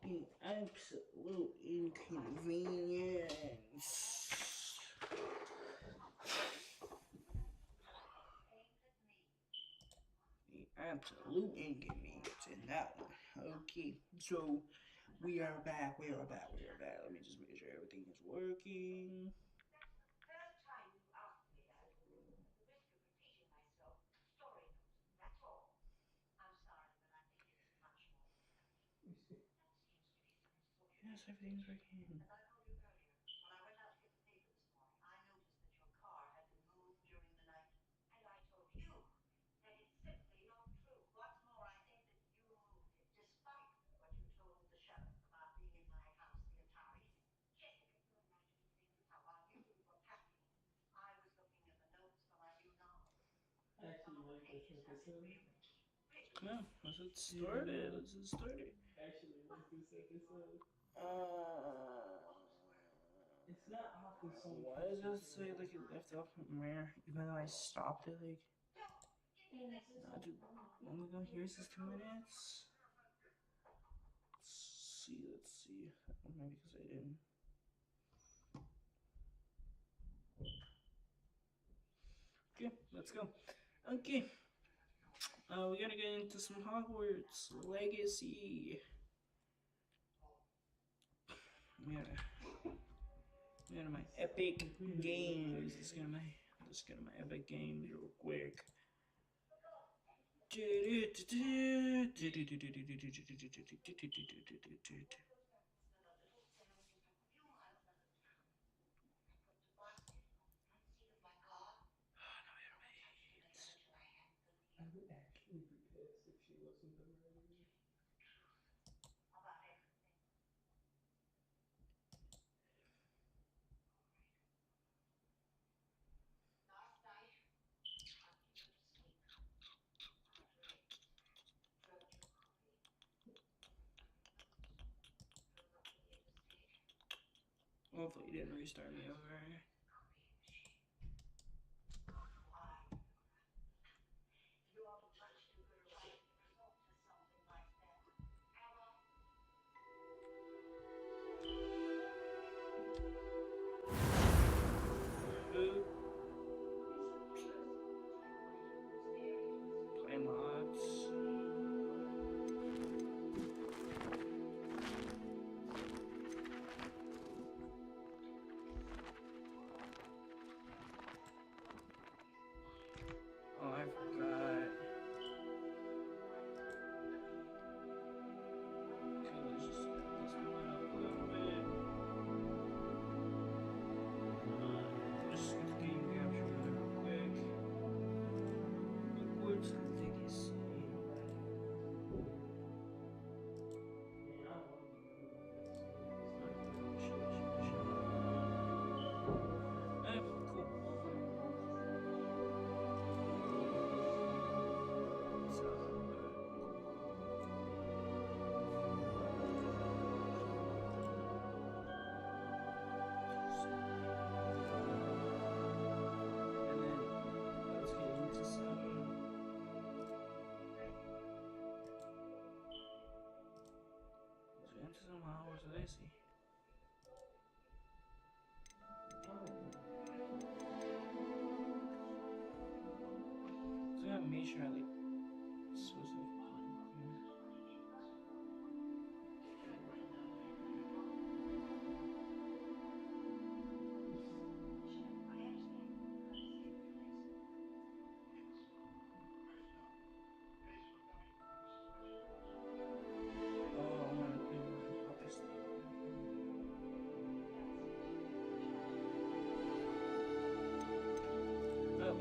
The absolute inconvenience. The absolute inconvenience in that one. Okay, so we are back. Let me just make sure everything is working. Yes, everything's working. Actually like this episode. Well, let's get started. Let's get started. Actually like this episode. Uh, It's not often some why kids does can it do say like it left off from where? Even though I stopped it like not too long ago. Here's this 2 minutes. Let's see. Maybe because I didn't. Okay, let's go. Okay. We're gonna get into some Hogwarts Legacy. Yeah. Go to my epic games. Let's go to my epic games real quick. I would actually be pissed if she wasn't the murderer. Hopefully, he didn't restart me over. Play mods. Oh, I forgot. Okay, let's just step this one up a little bit. Just game capture real quick. Hogwarts Legacy. Man, I love the movie episode. It's my Cool. And then let's get into some Hogwarts Legacy. So I gotta make sure I like switch it.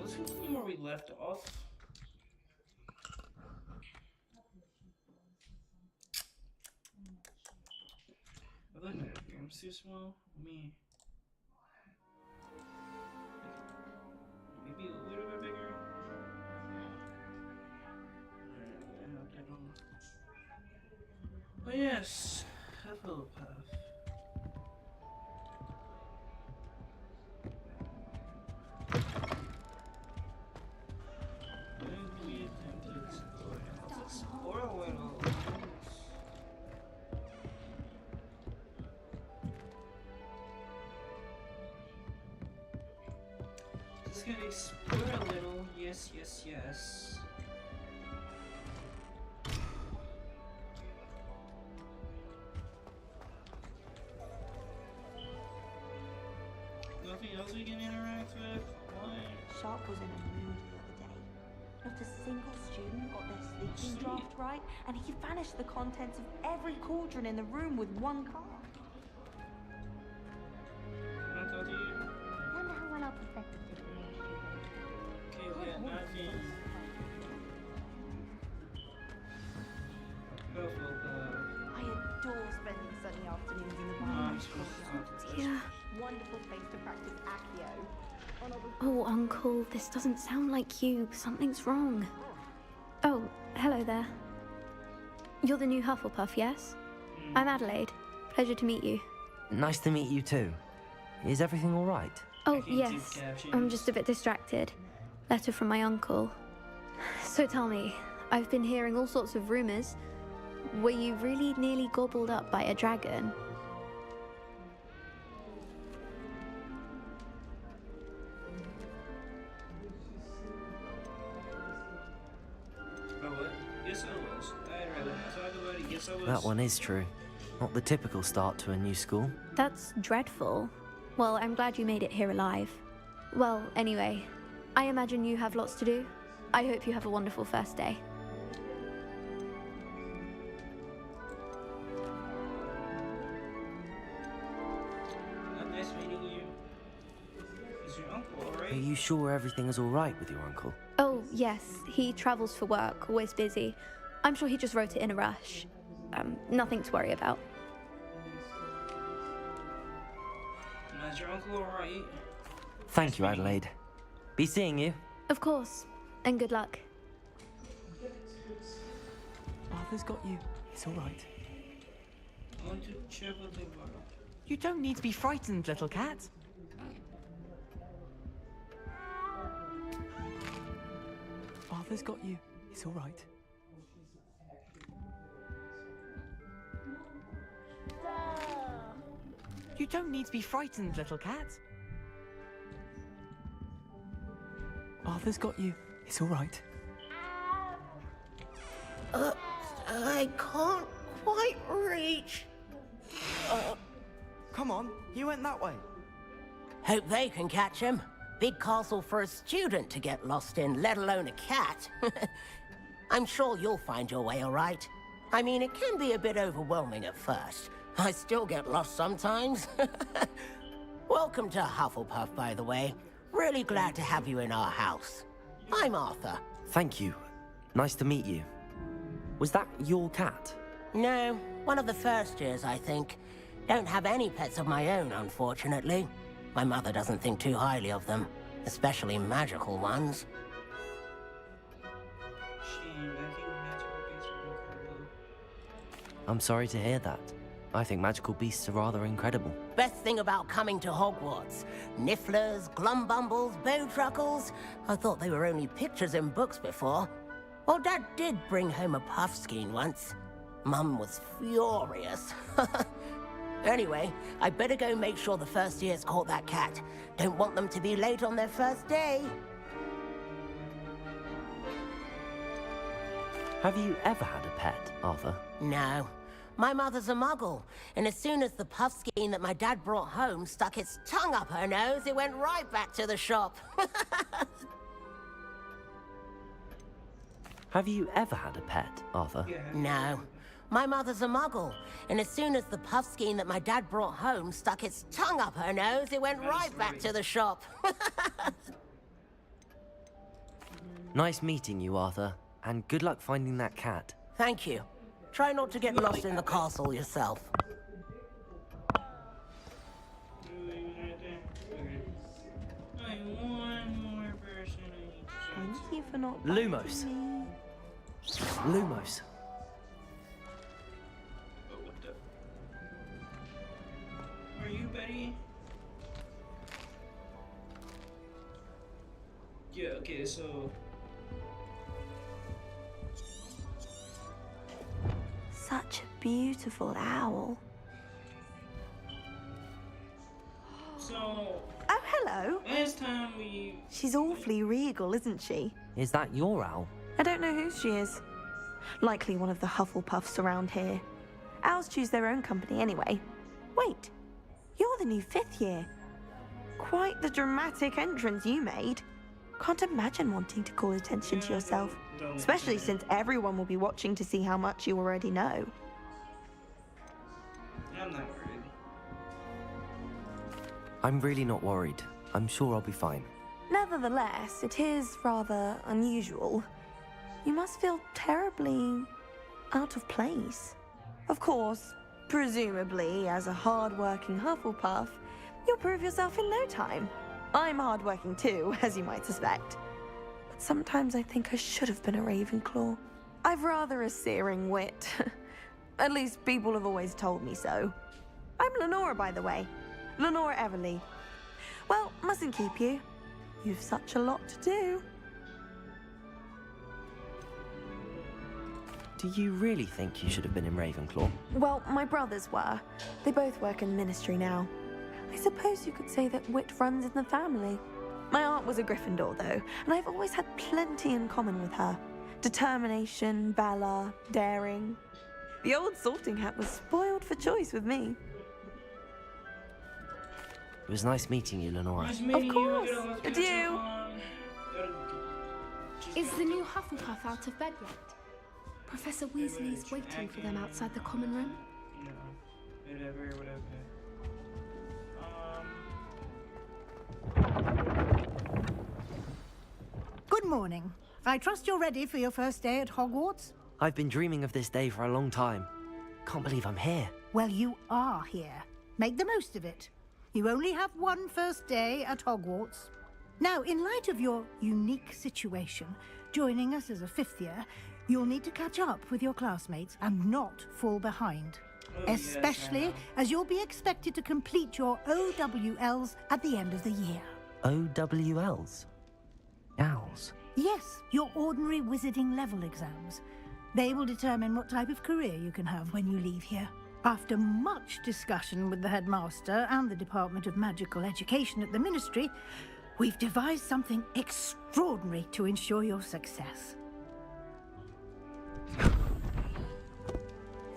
Let's continue where we left off. I thought the game's too small. Me. Maybe a little bit bigger. I don't know. But yes, Hufflepuff. Then we attempted to gonna explore a little. Yes, yes, yes. Nothing else we can interact with? What? Sharp was in a mood the other day. Not a single student got their sleeping draft right, and he vanished the contents of every cauldron in the room with one card. I thought you. Wonder how well our professor did it last year. Okay, we got nothing. I adore spending sunny afternoons in the barn. Yeah. Wonderful place to practice Accio. Oh, Uncle, this doesn't sound like you. Something's wrong. Oh, hello there. You're the new Hufflepuff, yes? I'm Adelaide. Pleasure to meet you. Nice to meet you too. Is everything all right? Oh, can't see yes. the captions. I'm just a bit distracted. Letter from my uncle. So tell me, I've been hearing all sorts of rumors. Were you really nearly gobbled up by a dragon? Oh, what? Yes, I was. I'd rather not talk about it. Yes, I was. That one is true. Not the typical start to a new school. That's dreadful. Well, I'm glad you made it here alive. Well, anyway, I imagine you have lots to do. I hope you have a wonderful first day. Nice meeting you. Is your uncle alright? Are you sure everything is all right with your uncle? Oh, yes, he travels for work, always busy. I'm sure he just wrote it in a rush. Nothing to worry about. Is your uncle alright? Thank you, Adelaide. Be seeing you. Of course, and good luck. Arthur's got you. It's all right. I want to travel the world. You don't need to be frightened, little cat. Arthur's got you. It's all right. You don't need to be frightened, little cat. Arthur's got you. It's all right. I can't quite reach. Come on, he went that way. Hope they can catch him. Big castle for a student to get lost in, let alone a cat. I'm sure you'll find your way all right. I mean, it can be a bit overwhelming at first. I still get lost sometimes. Welcome to Hufflepuff, by the way. Really glad to have you in our house. I'm Arthur. Thank you. Nice to meet you. Was that your cat? No, one of the first years, I think. Don't have any pets of my own, unfortunately. My mother doesn't think too highly of them, especially magical ones. Shame, I think magical beasts are incredible. I'm sorry to hear that. I think magical beasts are rather incredible. Best thing about coming to Hogwarts. Nifflers, glumbumbles, bowtruckles. I thought they were only pictures in books before. Well, Dad did bring home a puffskein once. Mum was furious. Anyway, I better go make sure the first years caught that cat. Don't want them to be late on their first day. Have you ever had a pet, Arthur? No. My mother's a muggle, and as soon as the puffskein that my dad brought home stuck its tongue up her nose, it went right back to the shop. Have you ever had a pet, Arthur? Yeah. No. My mother's a muggle, and as soon as the puffskein that my dad brought home stuck its tongue up her nose, it went right back to the shop. Nice meeting you, Arthur. And good luck finding that cat. Thank you. Try not to get lost in the castle yourself. One more person I need to Thank you for not Lumos. biting me. Lumos. Oh, what the? Are you Betty? Yeah, okay, so... Such a beautiful owl. So... Oh, hello. Last time we... She's awfully regal, isn't she? Is that your owl? I don't know who she is. Likely one of the Hufflepuffs around here. Owls choose their own company anyway. Wait, you're the new 5th year. Quite the dramatic entrance you made. Can't imagine wanting to call attention to yourself. Especially since everyone will be watching to see how much you already know. I'm not worried. I'm really not worried. I'm sure I'll be fine. Nevertheless, it is rather unusual. You must feel terribly out of place. Of course, presumably, as a hard-working Hufflepuff, you'll prove yourself in no time. I'm hard-working too, as you might suspect. But sometimes I think I should have been a Ravenclaw. I've rather a searing wit. At least people have always told me so. I'm Lenora, by the way. Lenora Everly. Well, mustn't keep you. You've such a lot to do. Do you really think you should have been in Ravenclaw? Well, my brothers were. They both work in the ministry now. I suppose you could say that wit runs in the family. My aunt was a Gryffindor, though, and I've always had plenty in common with her. Determination, valor, daring. The old sorting hat was spoiled for choice with me. It was nice meeting you, Lenora. Nice meeting Of course. you. Let's Adieu. catch up on- Is the new Hufflepuff out of bed yet? Professor Weasley's waiting for them outside the common room. You know, whatever. Good morning. I trust you're ready for your first day at Hogwarts? I've been dreaming of this day for a long time. Can't believe I'm here. Well, you are here. Make the most of it. You only have one first day at Hogwarts. Now, in light of your unique situation, joining us as a 5th year, you'll need to catch up with your classmates and not fall behind. Especially as you'll be expected to complete your OWLs at the end of the year. OWLs? Owls? Yes, your ordinary wizarding level exams. They will determine what type of career you can have when you leave here. After much discussion with the headmaster and the Department of Magical Education at the Ministry, we've devised something extraordinary to ensure your success.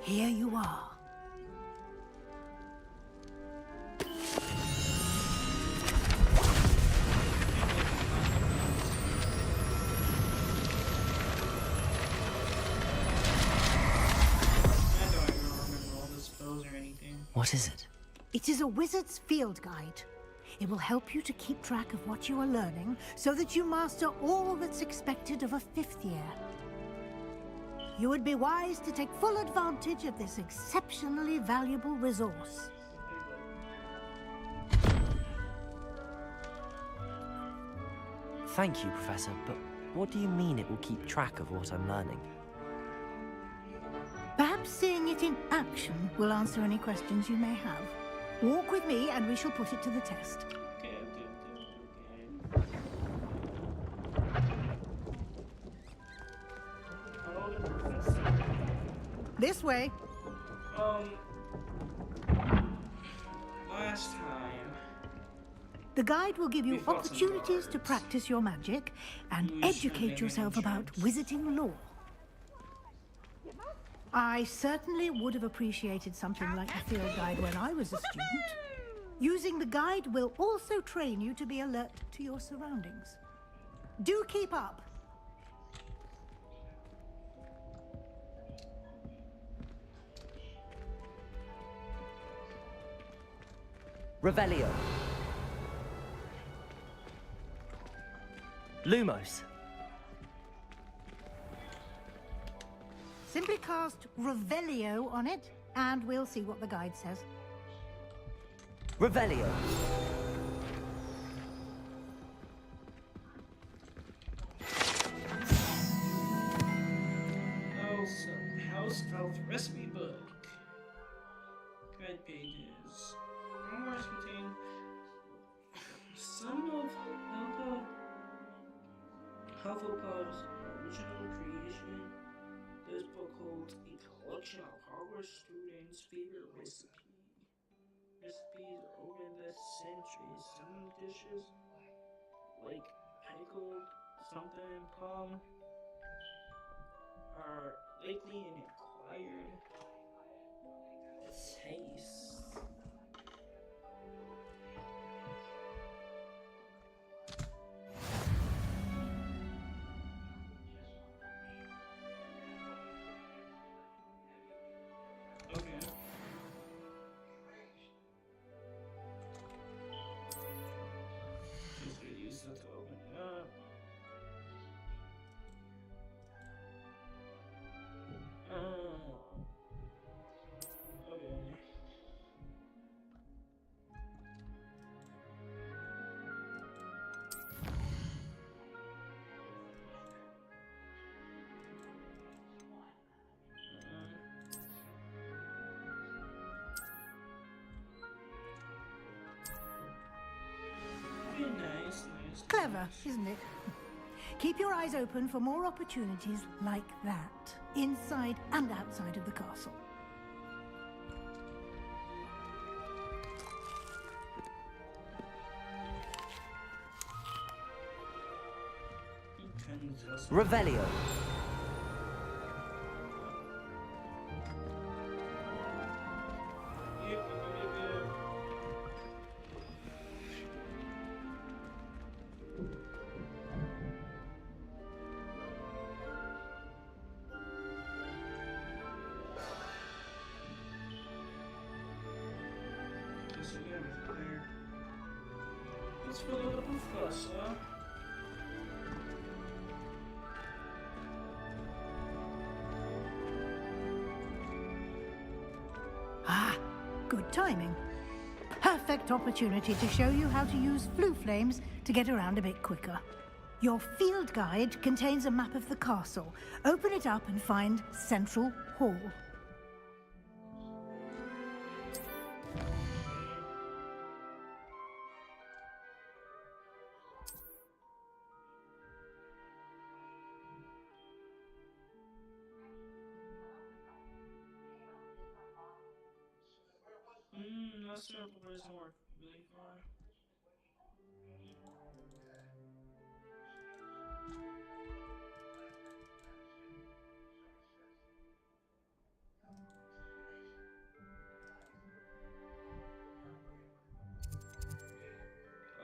Here you are. What is it? It is a wizard's field guide. It will help you to keep track of what you are learning so that you master all that's expected of a 5th year. You would be wise to take full advantage of this exceptionally valuable resource. Thank you, Professor, but what do you mean it will keep track of what I'm learning? Perhaps seeing it in action will answer any questions you may have. Walk with me and we shall put it to the test. Okay. This way. Last time... The guide will give you We fought some opportunities to guards. practice your magic and We educate should yourself make about wizarding lore. I certainly would have appreciated something like the field guide when I was a student. Using the guide will also train you to be alert to your surroundings. Do keep up. Revelio. Lumos. Simply cast Revelio on it, and we'll see what the guide says. Revelio. House Elf Recipe Book. Guide pages. Memoirs contain some of Hufflepuff's original creation. This book holds a collection of Hogwarts students' favorite recipe. recipes over the centuries. Some dishes, like pickled something palm, are likely an acquired taste. Okay. Just get used to opening up. Okay. Yeah, nice, nice. Clever, isn't it? Keep your eyes open for more opportunities like that, inside and outside of the castle. Revelio. Let's fill it up with fuss, huh? Ah, good timing. Perfect opportunity to show you how to use flue flames to get around a bit quicker. Your field guide contains a map of the castle. Open it up and find Central Hall. That circle doesn't work really far.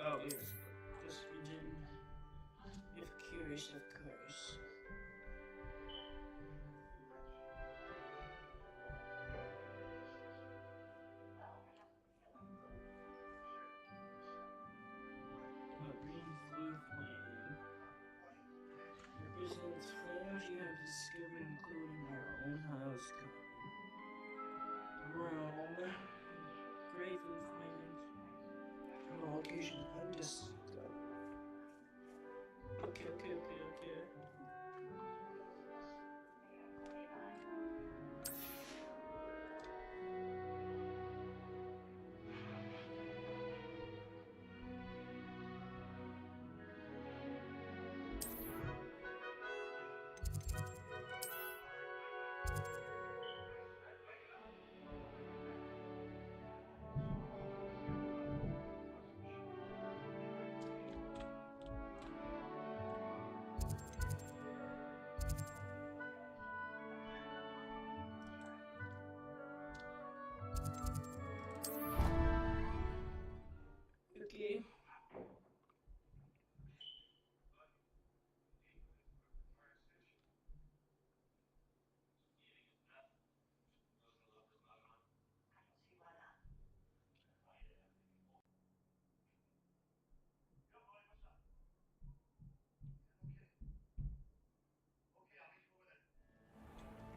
Oh, yes. This region, if curious, of course. A green flue flame represents flames you have discovered, including our own house. Rome. Gray flue flames. From location undiscovered. Okay. Okay.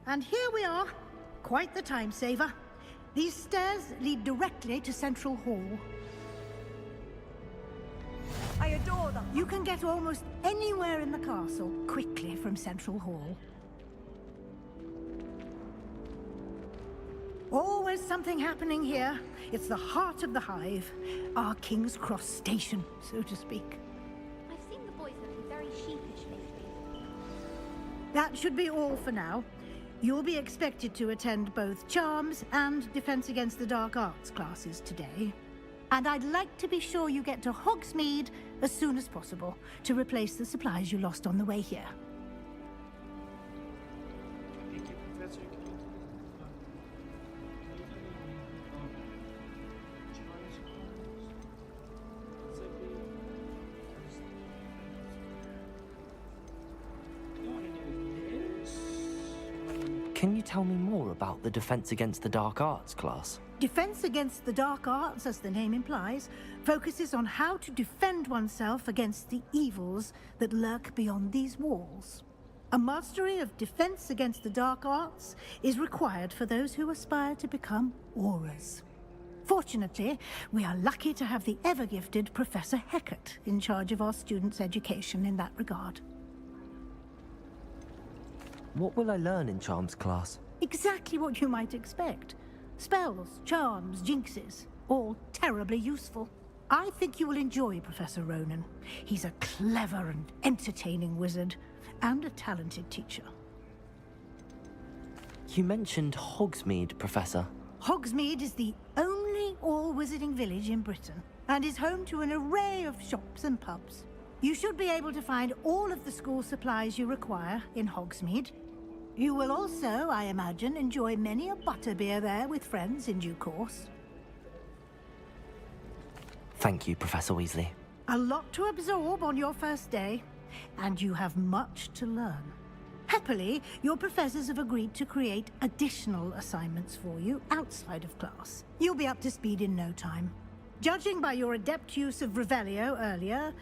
And here we are. Quite the time saver. These stairs lead directly to Central Hall. I adore them. You can get almost anywhere in the castle quickly from Central Hall. Always something happening here. It's the heart of the hive. Our King's Cross station, so to speak. I've seen the boys looking very sheepish lately. That should be all for now. You'll be expected to attend both Charms and Defense Against the Dark Arts classes today. And I'd like to be sure you get to Hogsmeade as soon as possible to replace the supplies you lost on the way here. Thank you, Professor. Can you tell me more about the Defense Against the Dark Arts class? Defense Against the Dark Arts, as the name implies, focuses on how to defend oneself against the evils that lurk beyond these walls. A mastery of Defense Against the Dark Arts is required for those who aspire to become Aurors. Fortunately, we are lucky to have the ever-gifted Professor Hecat in charge of our students' education in that regard. What will I learn in Charms class? Exactly what you might expect. Spells, charms, jinxes, all terribly useful. I think you will enjoy Professor Ronan. He's a clever and entertaining wizard, and a talented teacher. You mentioned Hogsmeade, Professor. Hogsmeade is the only all-wizarding village in Britain, and is home to an array of shops and pubs. You should be able to find all of the school supplies you require in Hogsmeade. You will also, I imagine, enjoy many a butterbeer there with friends in due course. Thank you, Professor Weasley. A lot to absorb on your first day, and you have much to learn. Happily, your professors have agreed to create additional assignments for you outside of class. You'll be up to speed in no time. Judging by your adept use of Revelio earlier,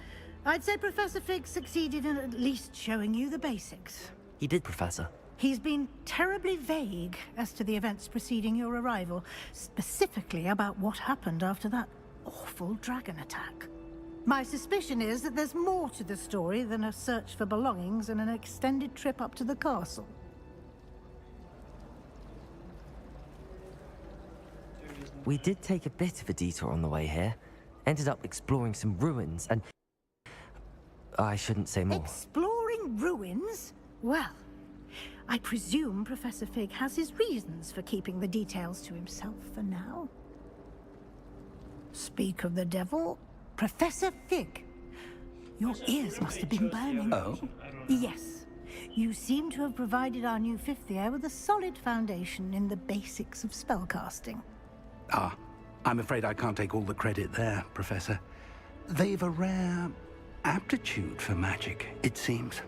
I'd say Professor Fig succeeded in at least showing you the basics. He did, Professor. He's been terribly vague as to the events preceding your arrival, specifically about what happened after that awful dragon attack. My suspicion is that there's more to the story than a search for belongings and an extended trip up to the castle. We did take a bit of a detour on the way here. Ended up exploring some ruins and... I shouldn't say more. Exploring ruins? Well, I presume Professor Fig has his reasons for keeping the details to himself for now. Speak of the devil, Professor Fig. Your ears must have been burning. Oh? Yes. You seem to have provided our new fifth year with a solid foundation in the basics of spellcasting. Ah, I'm afraid I can't take all the credit there, Professor. They've a rare aptitude for magic, it seems.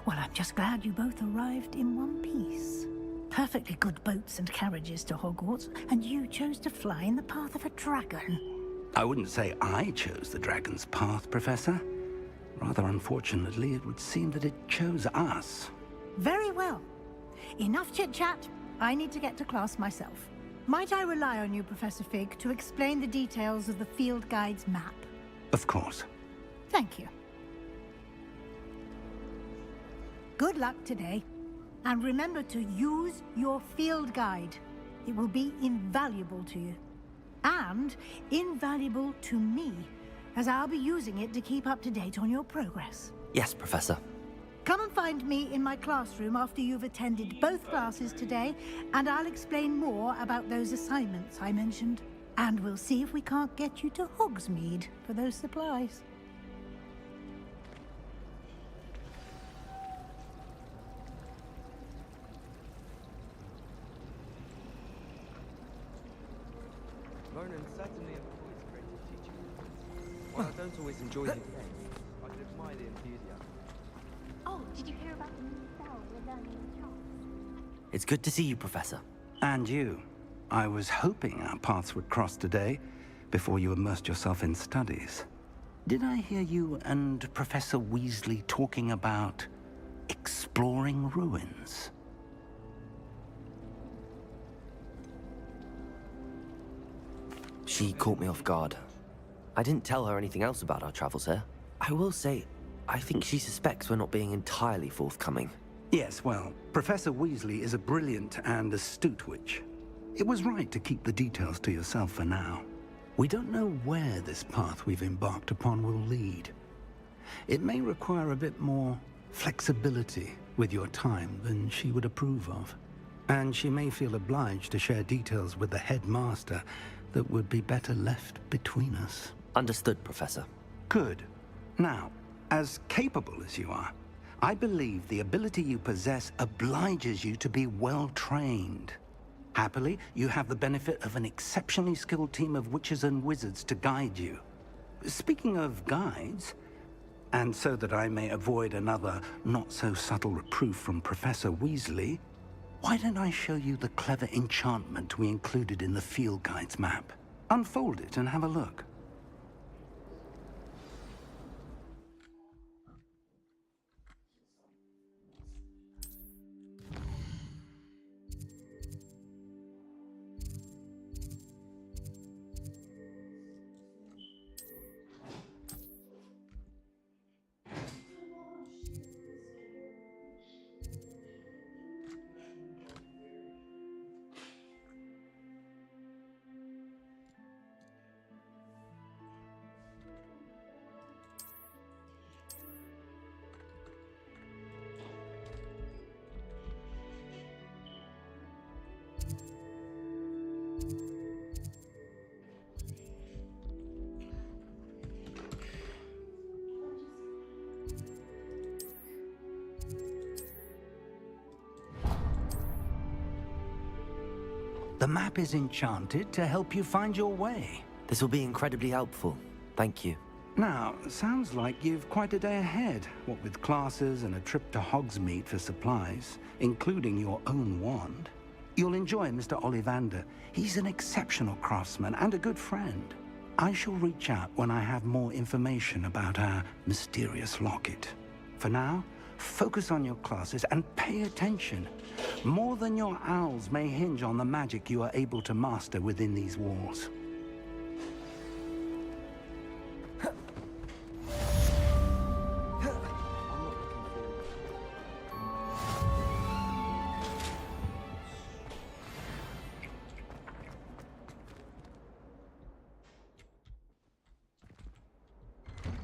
Well, I'm just glad you both arrived in one piece. Perfectly good boats and carriages to Hogwarts, and you chose to fly in the path of a dragon. I wouldn't say I chose the dragon's path, Professor. Rather unfortunately, it would seem that it chose us. Very well. Enough chit-chat. I need to get to class myself. Might I rely on you, Professor Fig, to explain the details of the field guide's map? Of course. Thank you. Good luck today. And remember to use your field guide. It will be invaluable to you. And invaluable to me, as I'll be using it to keep up to date on your progress. Yes, Professor. Come and find me in my classroom after you've attended both classes today, and I'll explain more about those assignments I mentioned. And we'll see if we can't get you to Hogsmeade for those supplies. Ronan certainly employs creative teaching. While I don't always enjoy his texts, I can admire the enthusiasm. Oh, did you hear about the new spell we're learning in Charms? It's good to see you, Professor. And you. I was hoping our paths would cross today, before you immersed yourself in studies. Did I hear you and Professor Weasley talking about exploring ruins? She caught me off guard. I didn't tell her anything else about our travels here. I will say, I think she suspects we're not being entirely forthcoming. Yes, well, Professor Weasley is a brilliant and astute witch. It was right to keep the details to yourself for now. We don't know where this path we've embarked upon will lead. It may require a bit more flexibility with your time than she would approve of. And she may feel obliged to share details with the headmaster that would be better left between us. Understood, Professor. Good. Now, as capable as you are, I believe the ability you possess obliges you to be well trained. Happily, you have the benefit of an exceptionally skilled team of witches and wizards to guide you. Speaking of guides, and so that I may avoid another not-so-subtle reproof from Professor Weasley, why don't I show you the clever enchantment we included in the field guide's map? Unfold it and have a look. The map is enchanted to help you find your way. This will be incredibly helpful. Thank you. Now, sounds like you've quite a day ahead, what with classes and a trip to Hogsmeade for supplies, including your own wand. You'll enjoy Mr. Ollivander. He's an exceptional craftsman and a good friend. I shall reach out when I have more information about our mysterious locket. For now, focus on your classes and pay attention. More than your owls may hinge on the magic you are able to master within these walls.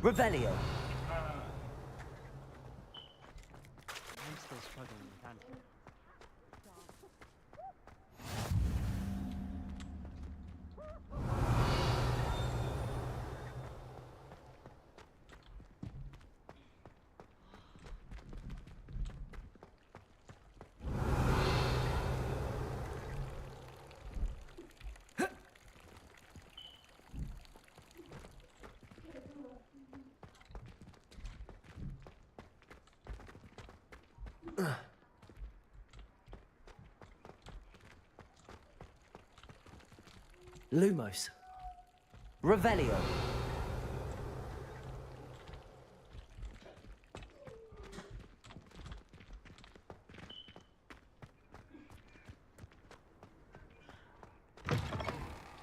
Revelio. I'm still struggling with handling. Lumos. Revelio.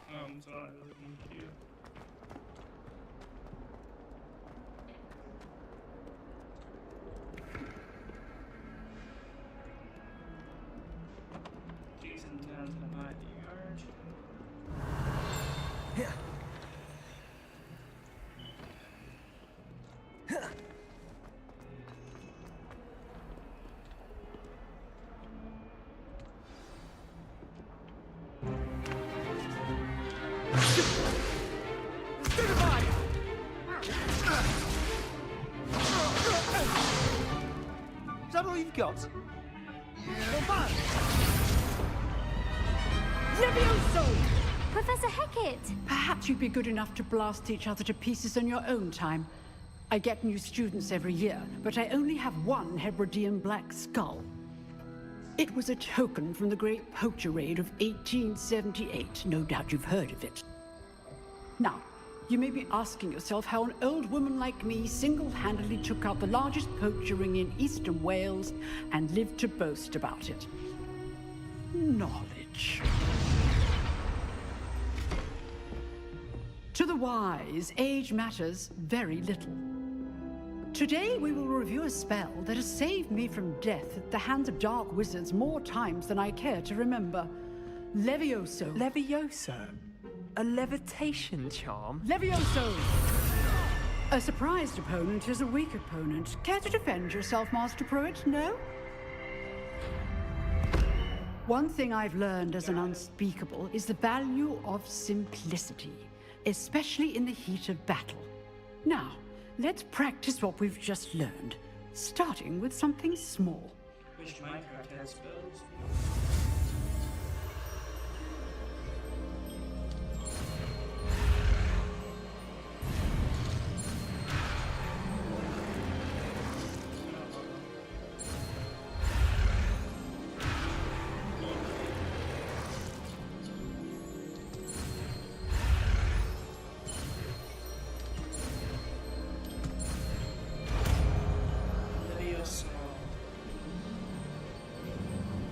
I'm sorry, thank you. Jason down to the yard. Is that all you've got? Levioso! Professor Hecat! Perhaps you'd be good enough to blast each other to pieces in your own time. I get new students every year, but I only have one Hebridean black skull. It was a token from the Great Poacher Raid of 1878. No doubt you've heard of it. Now, you may be asking yourself how an old woman like me single-handedly took out the largest poacher ring in eastern Wales and lived to boast about it. Knowledge. To the wise, age matters very little. Today we will review a spell that has saved me from death at the hands of dark wizards more times than I care to remember. Levioso. Levioso? A levitation charm? Levioso! A surprised opponent is a weak opponent. Care to defend yourself, Master Pruitt? No? One thing I've learned as an unspeakable is the value of simplicity, especially in the heat of battle. Now, let's practice what we've just learned, starting with something small. Which Minecraft has spells?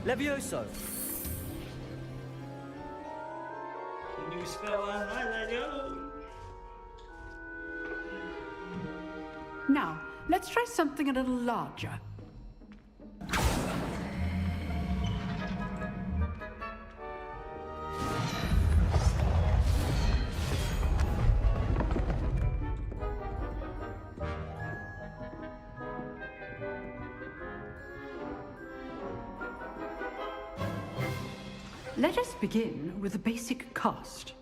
Levioso! New spell on my Lego. Now, let's try something a little larger. Let us begin with the basic cast.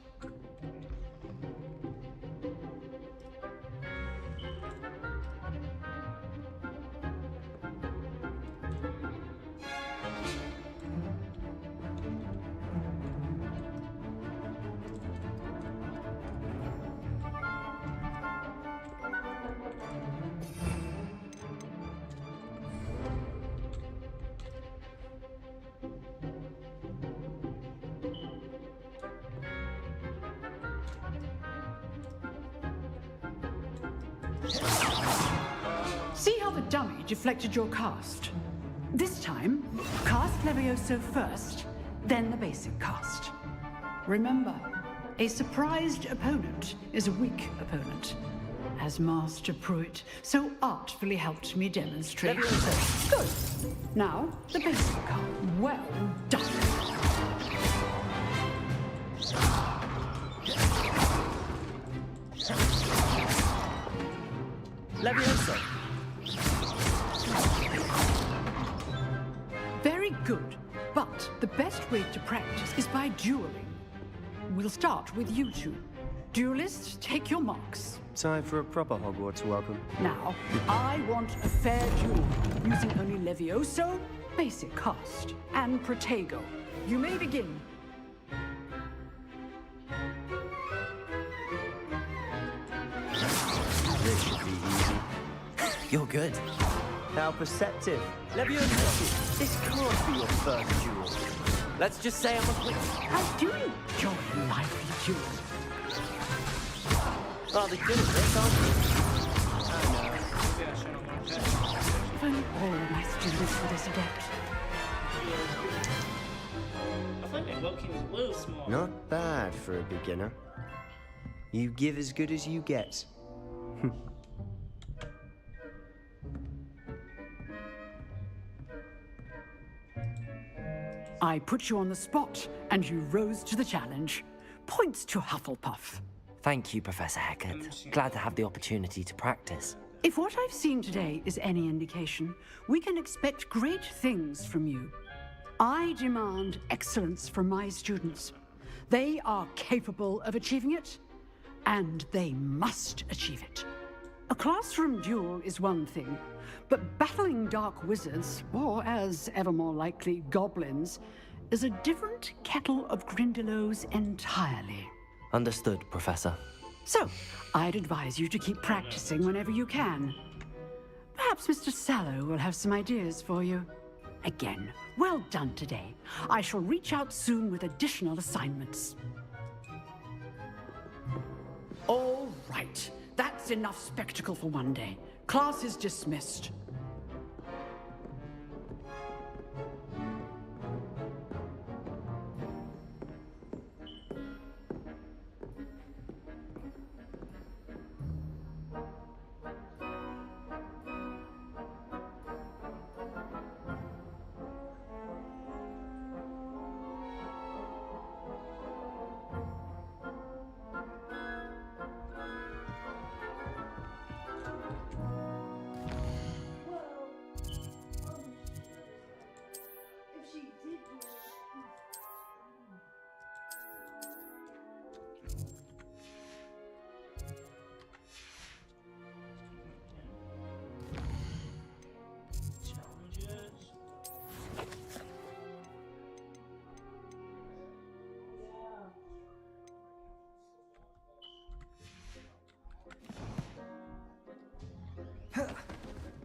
See how the dummy deflected your cast? This time, cast Levioso first, then the basic cast. Remember, a surprised opponent is a weak opponent, as Master Pruitt so artfully helped me demonstrate. Levioso. Good. Now, the basic cast. Well done. Levioso! Very good. But the best way to practice is by dueling. We'll start with you two. Duelists, take your marks. Time for a proper Hogwarts welcome. Now, I want a fair duel, using only Levioso, basic cast, and Protego. You may begin. This should be easy. You're good. How perceptive. Levioso, this can't be your first duel. Let's just say I'm a quick. I do enjoy lively duels. Rather good at this, aren't you? If only all my students were this adept. I think my Loki was a little small. Not bad for a beginner. You give as good as you get. I put you on the spot, and you rose to the challenge. Points to Hufflepuff. Thank you, Professor Hecat. Glad to have the opportunity to practice. If what I've seen today is any indication, we can expect great things from you. I demand excellence from my students. They are capable of achieving it, and they must achieve it. A classroom duel is one thing, but battling dark wizards, or as ever more likely, goblins, is a different kettle of Grindylows entirely. Understood, Professor. So, I'd advise you to keep practicing whenever you can. Perhaps Mr. Sallow will have some ideas for you. Again, well done today. I shall reach out soon with additional assignments. All right. That's enough spectacle for one day. Class is dismissed.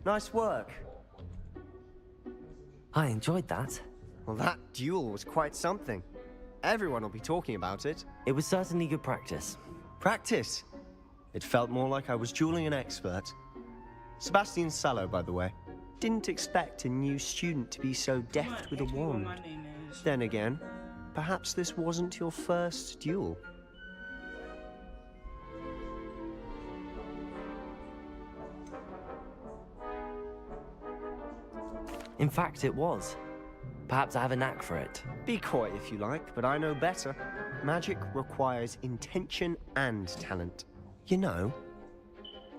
Nice work. I enjoyed that. Well, that duel was quite something. Everyone will be talking about it. It was certainly good practice. Practice? It felt more like I was dueling an expert. Sebastian Sallow, by the way. Didn't expect a new student to be so deft with a wand. Then again, perhaps this wasn't your first duel. In fact, it was. Perhaps I have a knack for it. Be coy if you like, but I know better. Magic requires intention and talent. You know,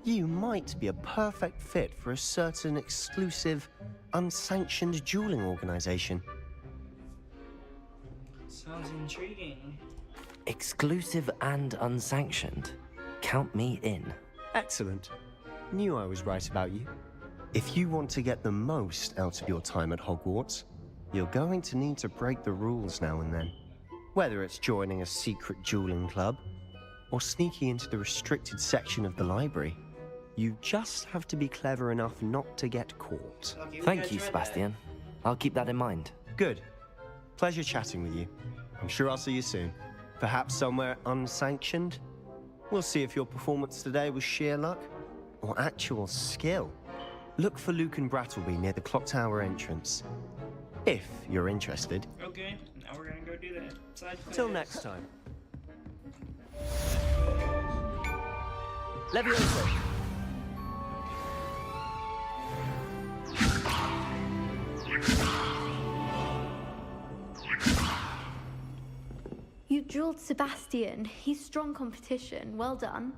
you might be a perfect fit for a certain exclusive, unsanctioned dueling organization. Sounds intriguing. Exclusive and unsanctioned. Count me in. Excellent. Knew I was right about you. If you want to get the most out of your time at Hogwarts, you're going to need to break the rules now and then. Whether it's joining a secret dueling club, or sneaking into the restricted section of the library, you just have to be clever enough not to get caught. Okay, Thank you, Sebastian. I'll keep that in mind. Good. Pleasure chatting with you. I'm sure I'll see you soon. Perhaps somewhere unsanctioned? We'll see if your performance today was sheer luck or actual skill. Look for Luke and Brattleby near the clock tower entrance. If you're interested. Okay, now we're gonna go do that. Side Till quest. next time. Levioso. You dueled Sebastian. He's strong competition. Well done.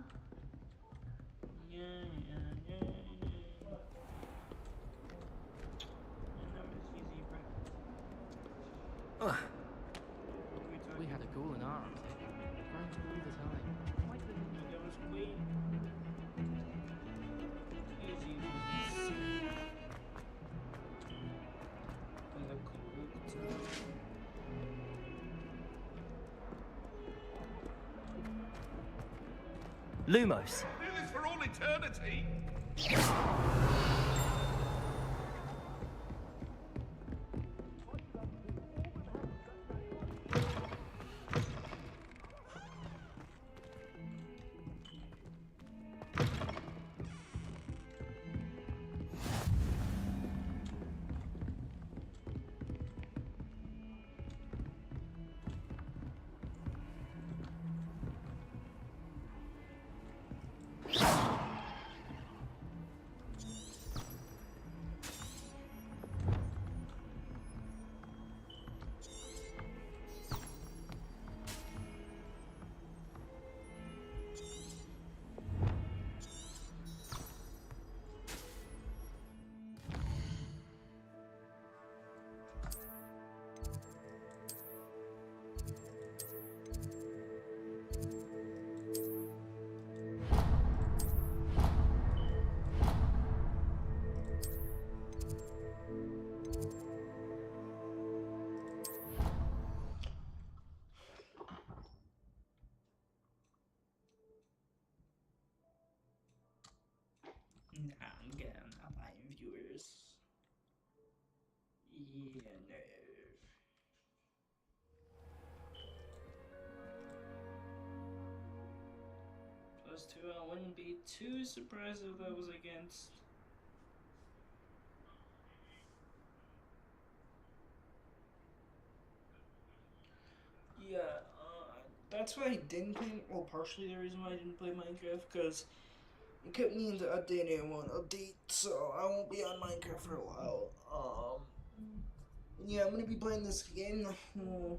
We had a goal in our grind all the time. Lumos. Do this for all eternity? Nah, I'm getting a lot of viewers. Yeah, no. +2, I wouldn't be too surprised if that was against. Yeah, that's why I didn't play. Well, partially the reason why I didn't play Minecraft, because it kept me into updating one update, so I won't be on Minecraft for a while. Yeah, I'm gonna be playing this game. I'm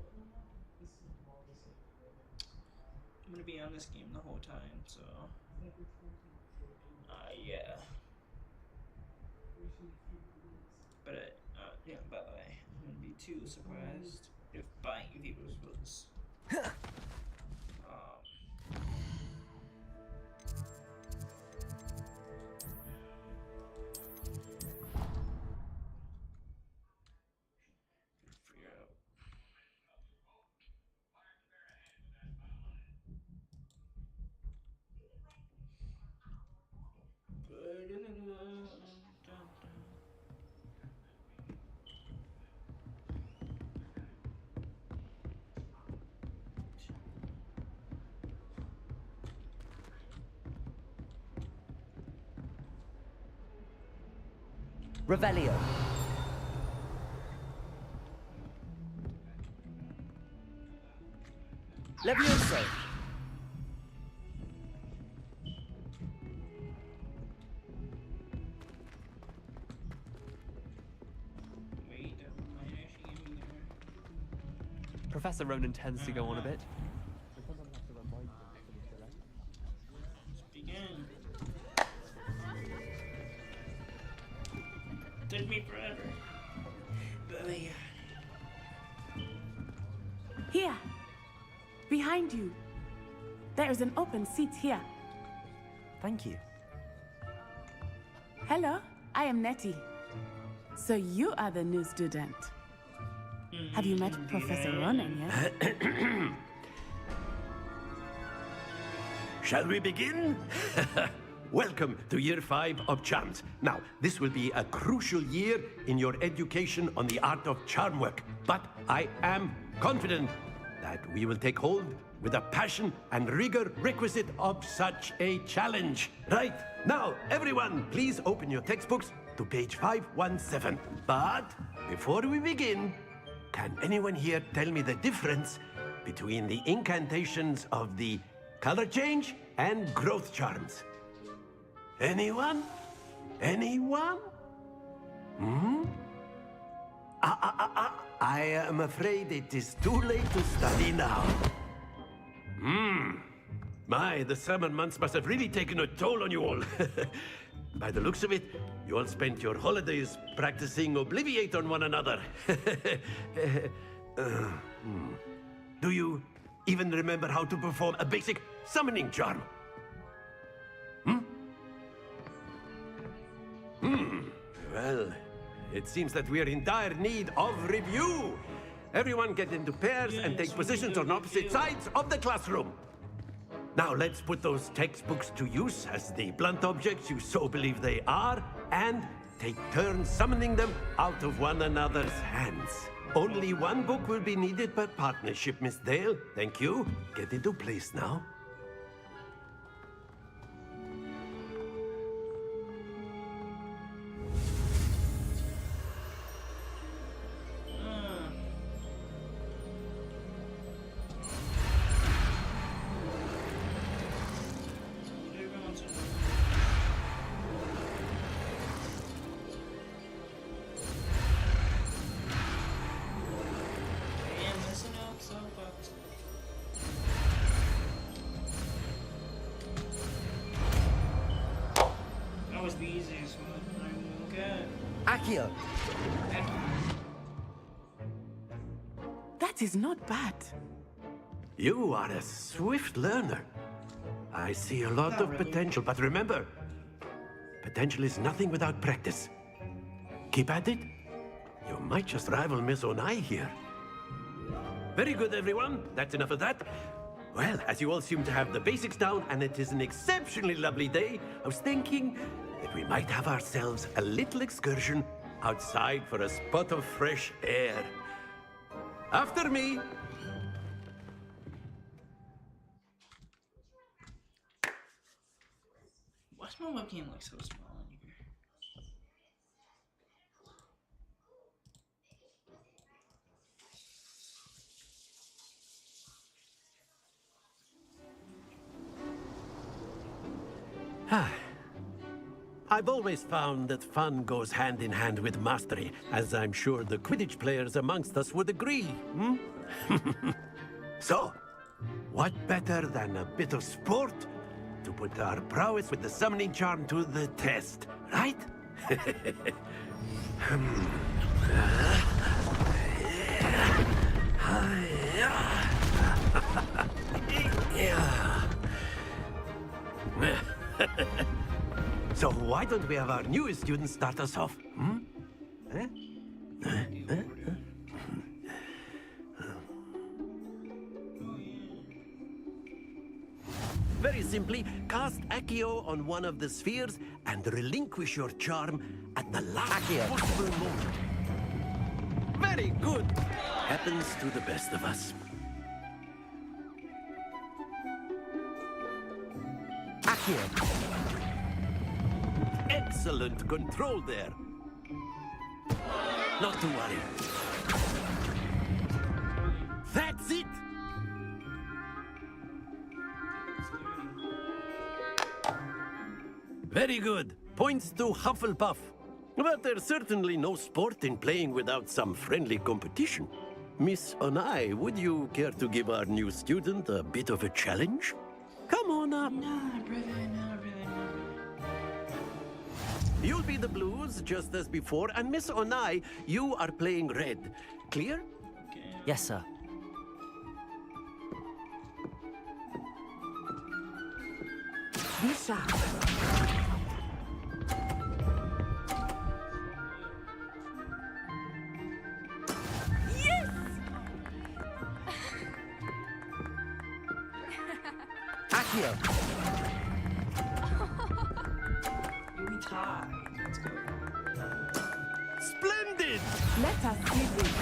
gonna be on this game the whole time, so. Yeah. But, yeah, by the way, I wouldn't be too surprised if buying viewers was. Figure out. Revelio. Levioso. Professor Ronan tends to go on a bit. Begin. Took me forever. But yeah. Here, behind you. There is an open seat here. Thank you. Hello, I am Nettie. So you are the new student. Have you met Professor Ronan yet? Shall we begin? Welcome to Year 5 of Charms. Now, this will be a crucial year in your education on the art of charm work. But I am confident that we will take hold with the passion and rigor requisite of such a challenge. Right, now, everyone, please open your textbooks to page 517. But before we begin, can anyone here tell me the difference between the incantations of the color change and growth charms? Anyone? Anyone? Hmm? I am afraid it is too late to study now. My, the summer months must have really taken a toll on you all. By the looks of it, you all spent your holidays practicing Obliviate on one another. Do you even remember how to perform a basic summoning charm? Well, it seems that we are in dire need of review. Everyone get into pairs and take positions on opposite sides of the classroom. Now let's put those textbooks to use as the blunt objects you so believe they are, and take turns summoning them out of one another's hands. Only one book will be needed per partnership, Miss Dale. Thank you. Get into place now. That was the easiest one. Okay. Accio. That is not bad. You are a swift learner. I see a lot of potential, but remember, potential is nothing without practice. Keep at it. You might just rival Miss Onai here. Very good, everyone. That's enough of that. Well, as you all seem to have the basics down, and it is an exceptionally lovely day, I was thinking that we might have ourselves a little excursion outside for a spot of fresh air. After me. Why's my webcam like so small in here? I've always found that fun goes hand in hand with mastery, as I'm sure the Quidditch players amongst us would agree, So, what better than a bit of sport to put our prowess with the summoning charm to the test, right? So why don't we have our newest student start us off? Very simply, cast Accio on one of the spheres and relinquish your charm at the last possible moment. Very good. Happens to the best of us. Accio. Excellent control there. Not to worry. That's it! Very good. Points to Hufflepuff. But there's certainly no sport in playing without some friendly competition. Miss Onai, would you care to give our new student a bit of a challenge? Come on up. No, brother, no, brother, no. You'll be the blues, just as before, and Miss Onai, you are playing red. Clear? Yes, sir. Be sharp. Accio! We tied. Let's go. Splendid! Let us see this.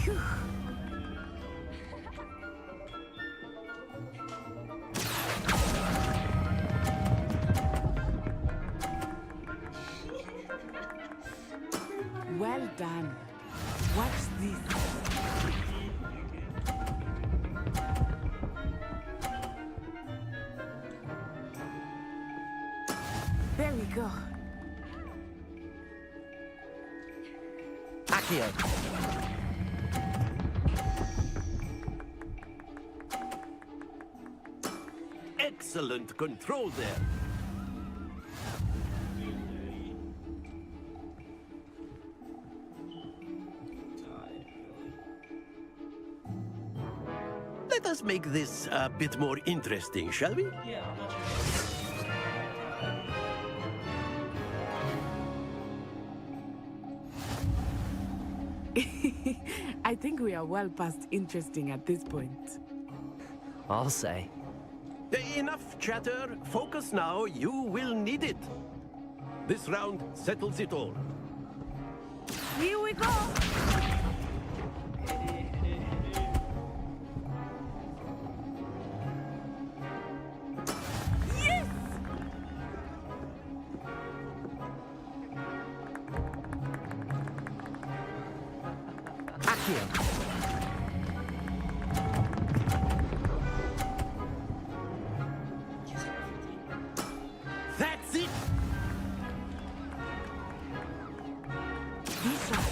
Phew. Well done. Watch this. There we go. Accio! Excellent control there. Let us make this a bit more interesting, shall we? Yeah, I'll let I think we are well past interesting at this point. I'll say. Enough chatter. Focus now. You will need it. This round settles it all. Here we go! Yes! Accio! That's it! Be sharp.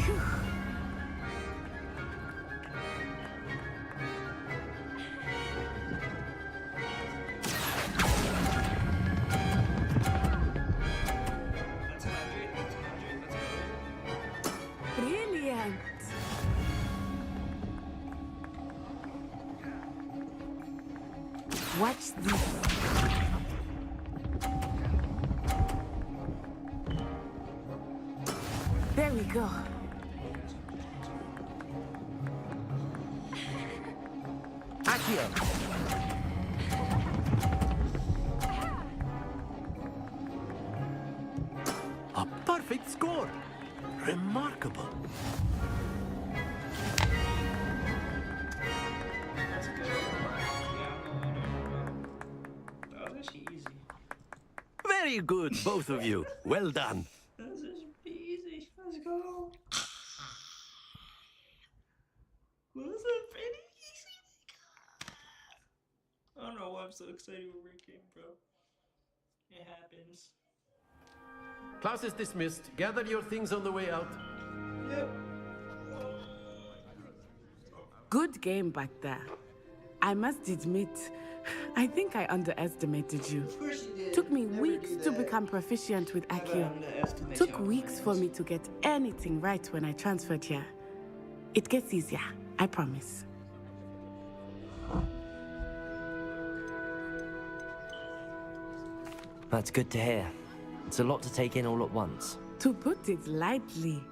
Phew. Brilliant. Watch this. There we go. Accio! A perfect score. Remarkable. Let's go. That was actually easy. Very good, both of you. Well done. That was actually easy. Let's go. Was it pretty easy? I don't know why I'm so excited with Rick game, bro. It happens. Class is dismissed. Gather your things on the way out. Yep. Good game back there. I must admit, I think I underestimated you. Of course you did. Took me Never weeks do to that. become proficient with Never Accio. underestimate Took your weeks for friends. me to get anything right when I transferred here. It gets easier, I promise. That's good to hear. It's a lot to take in all at once. To put it lightly,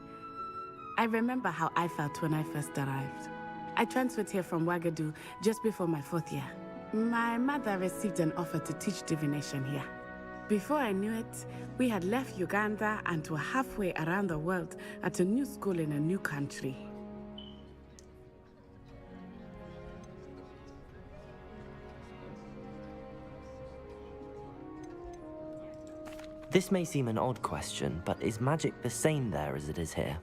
I remember how I felt when I first arrived. I transferred here from Wagadu just before my 4th year. My mother received an offer to teach divination here. Before I knew it, we had left Uganda and were halfway around the world at a new school in a new country. This may seem an odd question, but is magic the same there as it is here?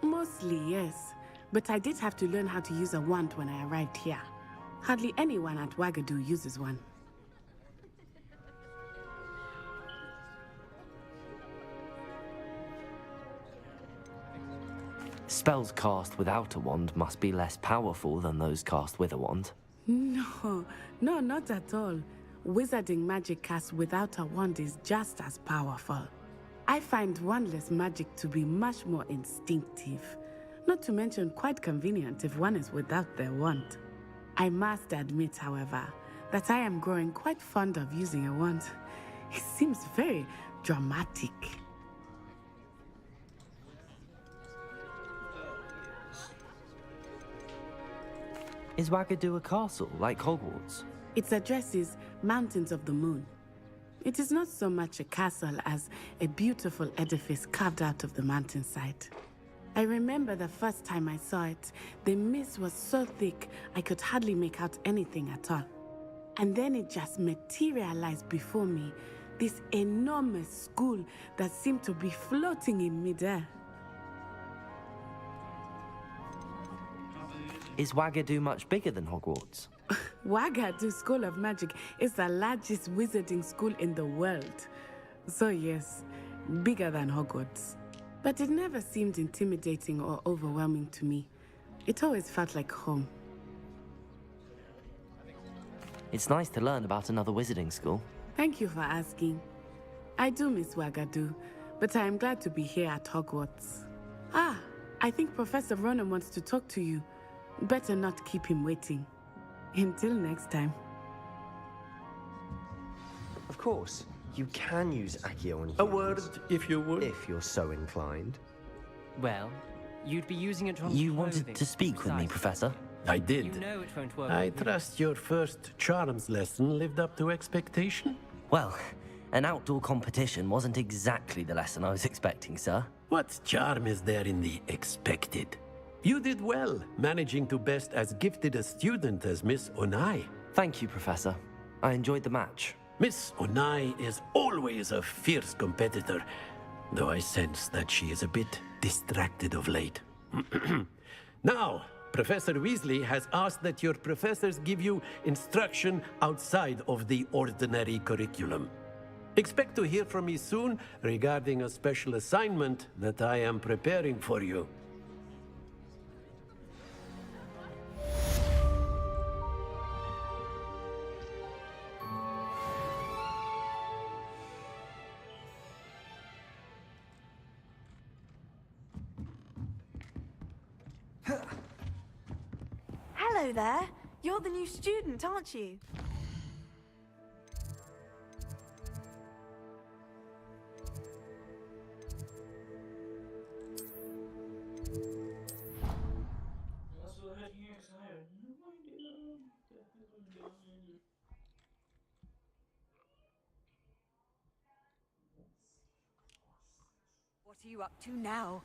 Mostly, yes. But I did have to learn how to use a wand when I arrived here. Hardly anyone at Wagadu uses one. Spells cast without a wand must be less powerful than those cast with a wand. No, not at all. Wizarding magic cast without a wand is just as powerful. I find wandless magic to be much more instinctive. Not to mention quite convenient if one is without their wand. I must admit, however, that I am growing quite fond of using a wand. It seems very dramatic. Is Wagadu a castle, like Hogwarts? Its address is Mountains of the Moon. It is not so much a castle as a beautiful edifice carved out of the mountainside. I remember the first time I saw it, the mist was so thick I could hardly make out anything at all. And then it just materialized before me, this enormous school that seemed to be floating in midair. Is Wagadu much bigger than Hogwarts? Wagadu School of Magic is the largest wizarding school in the world. So yes, bigger than Hogwarts. But it never seemed intimidating or overwhelming to me. It always felt like home. It's nice to learn about another wizarding school. Thank you for asking. I do miss Wagadu, but I am glad to be here at Hogwarts. I think Professor Ronan wants to talk to you. Better not keep him waiting. Until next time. Of course, you can use Accio on humans. A word, if you would. If you're so inclined. Well, you'd be using it on You wanted to speak with me, Professor? I did. You know it won't work. I trust your first charms lesson lived up to expectation? Well, an outdoor competition wasn't exactly the lesson I was expecting, sir. What charm is there in the expected? You did well, managing to best as gifted a student as Miss Onai. Thank you, Professor. I enjoyed the match. Miss Onai is always a fierce competitor, though I sense that she is a bit distracted of late. Now, Professor Weasley has asked that your professors give you instruction outside of the ordinary curriculum. Expect to hear from me soon regarding a special assignment that I am preparing for you. Hello there. You're the new student, aren't you? What are you up to now?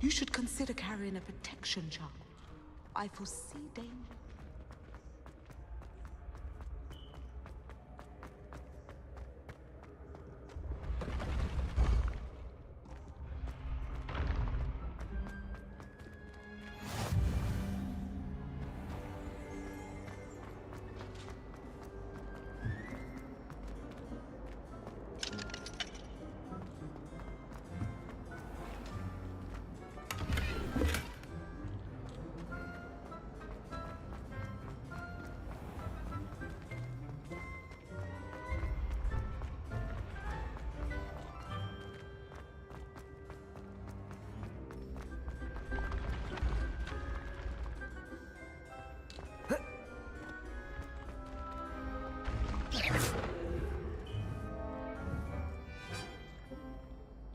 You should consider carrying a protection charm. I foresee danger.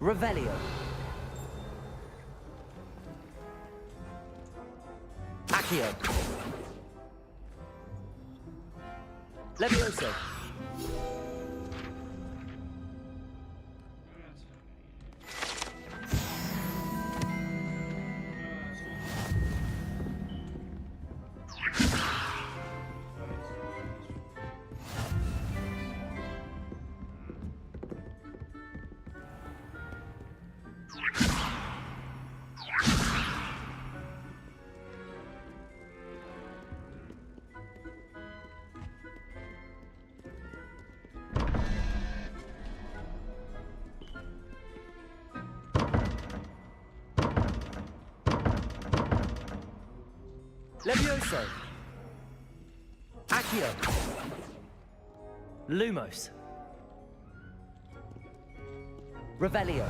Revelio. Accio. Levioso. Levioso. Accio. Lumos. Revelio.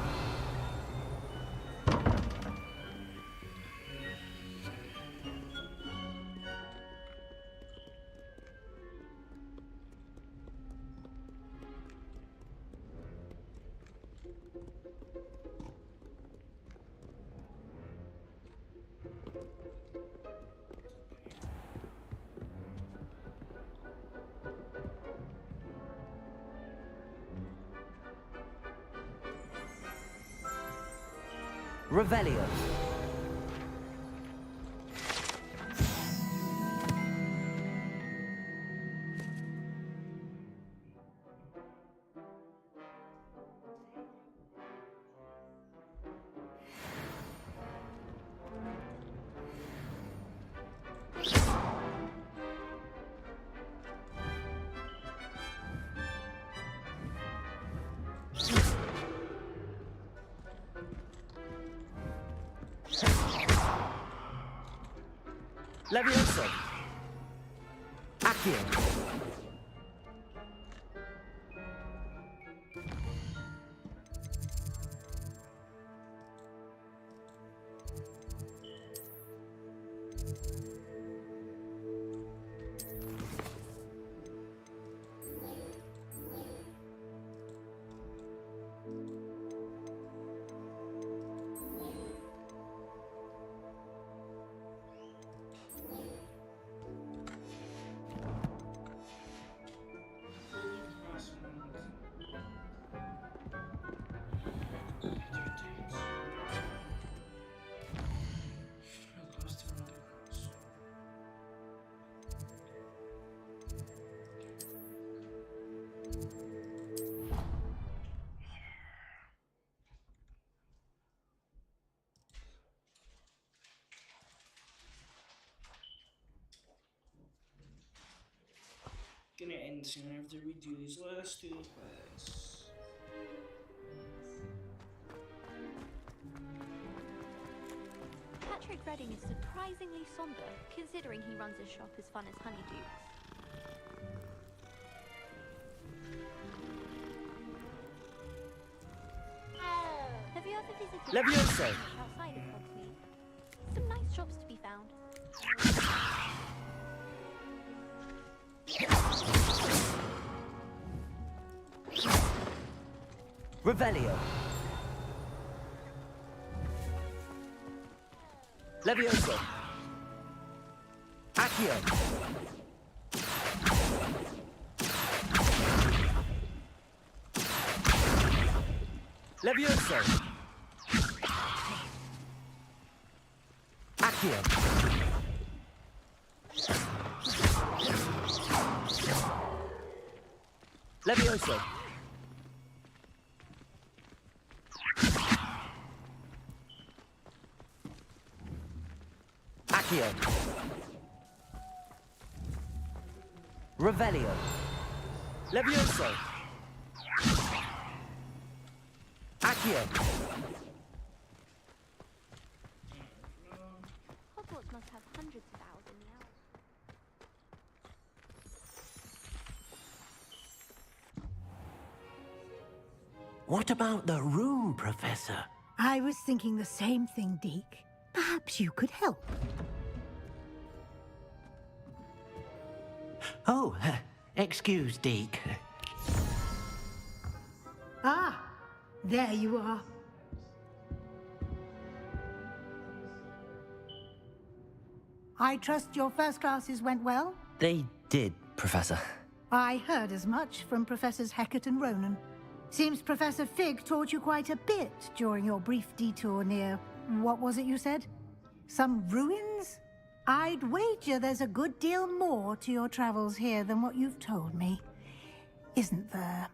Revelio. Levioso. Accio. Gonna end soon after we do these last two quests. Patrick Redding is surprisingly somber, considering he runs his shop as fun as Honeydukes. Have you ever visited Levioso. outside of Hogsmeade? Some nice shops to be found. Revelio. Levioso. Accio. Levioso. Accio. Levioso. Accio. Revelio. Levioso. Accio. Hogwarts must have hundreds of owls in the hour. What about the room, Professor? I was thinking the same thing, Deke. Perhaps you could help. Oh, excuse, Deke. Ah, there you are. I trust your first classes went well? They did, Professor. I heard as much from Professors Hecat and Ronan. Seems Professor Fig taught you quite a bit during your brief detour near... what was it you said? Some ruins? I'd wager there's a good deal more to your travels here than what you've told me. Isn't there?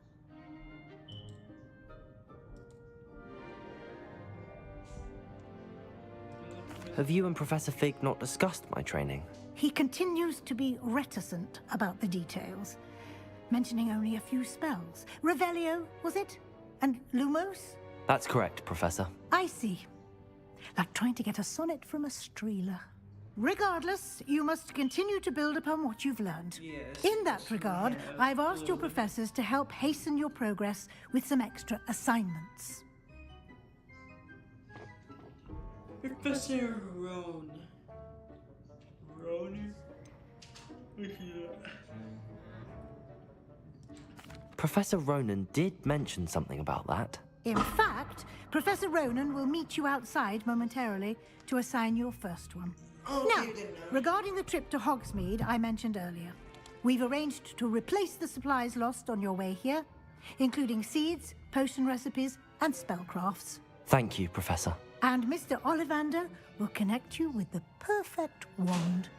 Have you and Professor Fig not discussed my training? He continues to be reticent about the details, mentioning only a few spells. Revelio, was it? And Lumos? That's correct, Professor. I see. Like trying to get a sonnet from a streeler. Regardless, you must continue to build upon what you've learned. Yes. In that regard, I've asked your professors to help hasten your progress with some extra assignments. Professor Roan. Ronan? Professor Ronan did mention something about that. In fact, Professor Ronan will meet you outside momentarily to assign your first one. Now, regarding the trip to Hogsmeade I mentioned earlier, we've arranged to replace the supplies lost on your way here, including seeds, potion recipes, and spellcrafts. Thank you, Professor. And Mr. Ollivander will connect you with the perfect wand.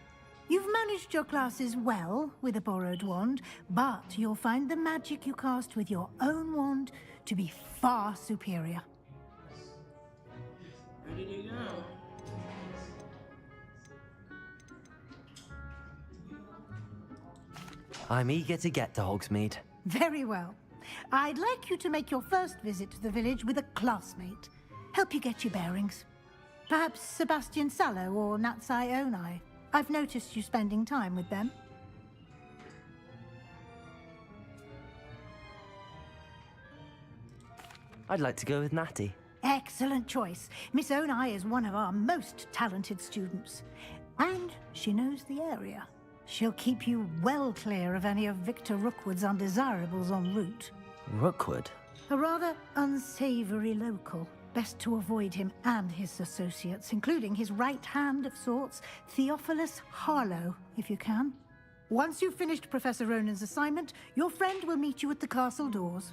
You've managed your classes well with a borrowed wand, but you'll find the magic you cast with your own wand to be far superior. Ready to go. I'm eager to get to Hogsmeade. Very well. I'd like you to make your first visit to the village with a classmate. Help you get your bearings. Perhaps Sebastian Sallow or Natsai Onai. I've noticed you spending time with them. I'd like to go with Natty. Excellent choice. Miss Onai is one of our most talented students. And she knows the area. She'll keep you well clear of any of Victor Rookwood's undesirables en route. Rookwood? A rather unsavory local. Best to avoid him and his associates, including his right hand of sorts, Theophilus Harlow, if you can. Once you've finished Professor Ronan's assignment, your friend will meet you at the castle doors.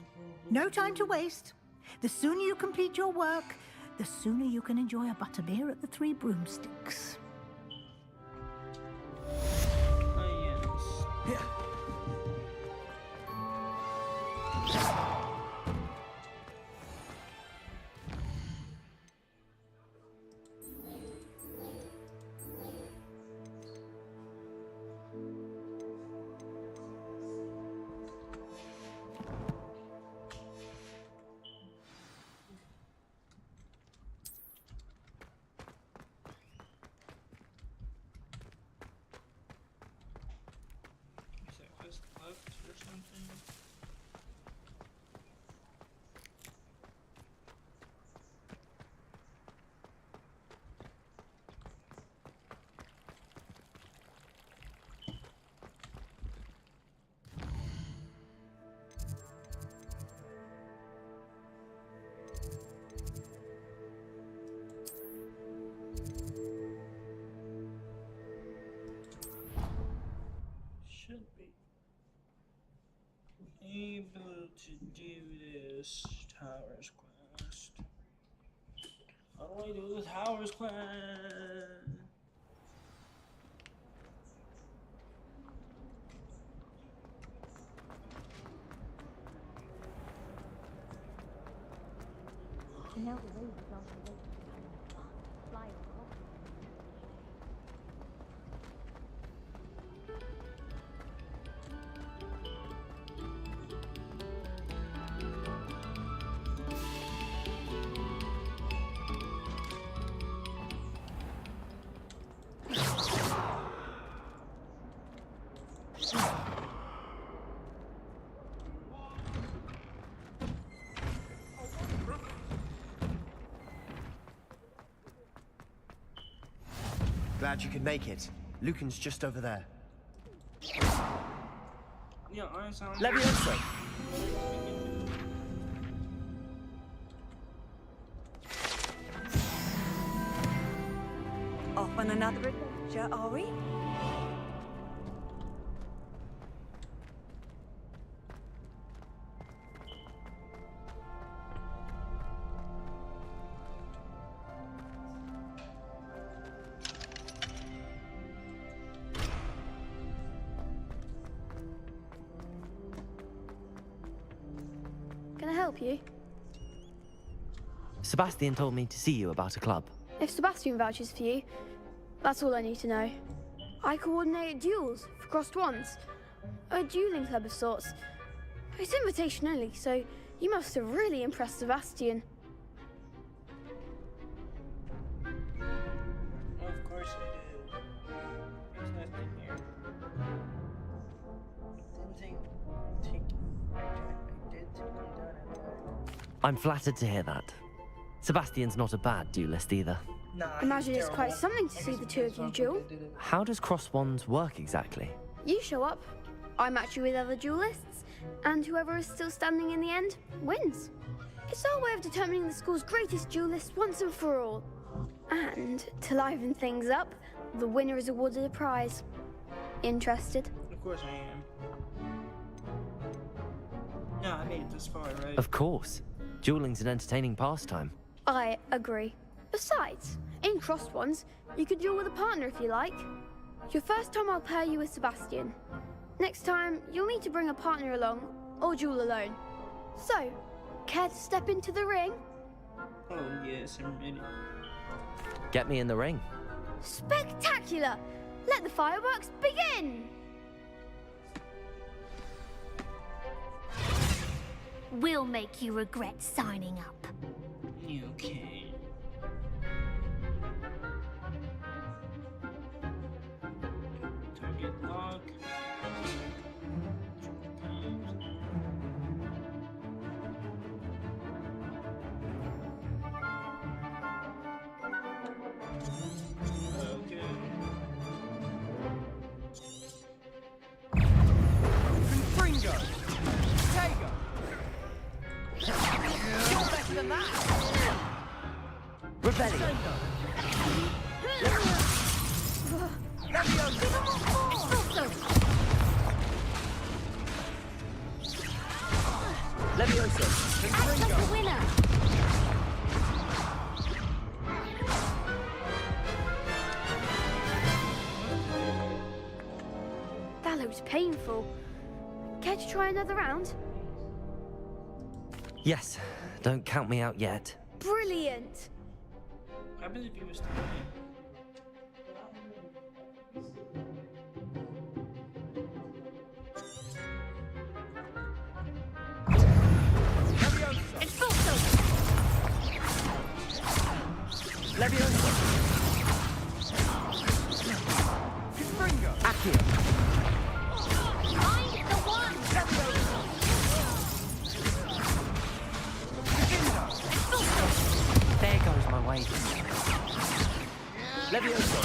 No time to waste. The sooner you complete your work, the sooner you can enjoy a butterbeer at the Three Broomsticks. Should be able to do this Towers quest. How do I do the Towers quest? Glad you could make it. Lucan's just over there. Yeah, I sound. Levioso! Off on another adventure. lecture, are we? Can I help you? Sebastian told me to see you about a club. If Sebastian vouches for you, that's all I need to know. I coordinate duels for crossed wands. A dueling club of sorts. It's invitation only, so you must have really impressed Sebastian. Of course I do. There's nothing here. I did take them down at that. I'm flattered to hear that. Sebastian's not a bad duelist either. Nah, Imagine it's quite something to see the two of you duel. How does cross wands work exactly? You show up, I match you with other duelists, and whoever is still standing in the end wins. It's our way of determining the school's greatest duelist once and for all. And to liven things up, the winner is awarded a prize. Interested? Of course I am. No, I made it this far, right? Of course. Dueling's an entertaining pastime. I agree. Besides, in crossed ones, you could duel with a partner if you like. Your first time I'll pair you with Sebastian. Next time, you'll need to bring a partner along, or duel alone. So, care to step into the ring? Oh yes, I'm ready. Get me in the ring. Spectacular! Let the fireworks begin! We'll make you regret signing up. Okay. Target lock. Confringo! Tego! You're better than that! Rebellion! Levioso! Act like a winner! That looks painful. Care to try another round? Yes, don't count me out yet. Brilliant! I believe he was still Expulso! Levioso! Confringo! Accio! Find the one! There goes my way. Levioso!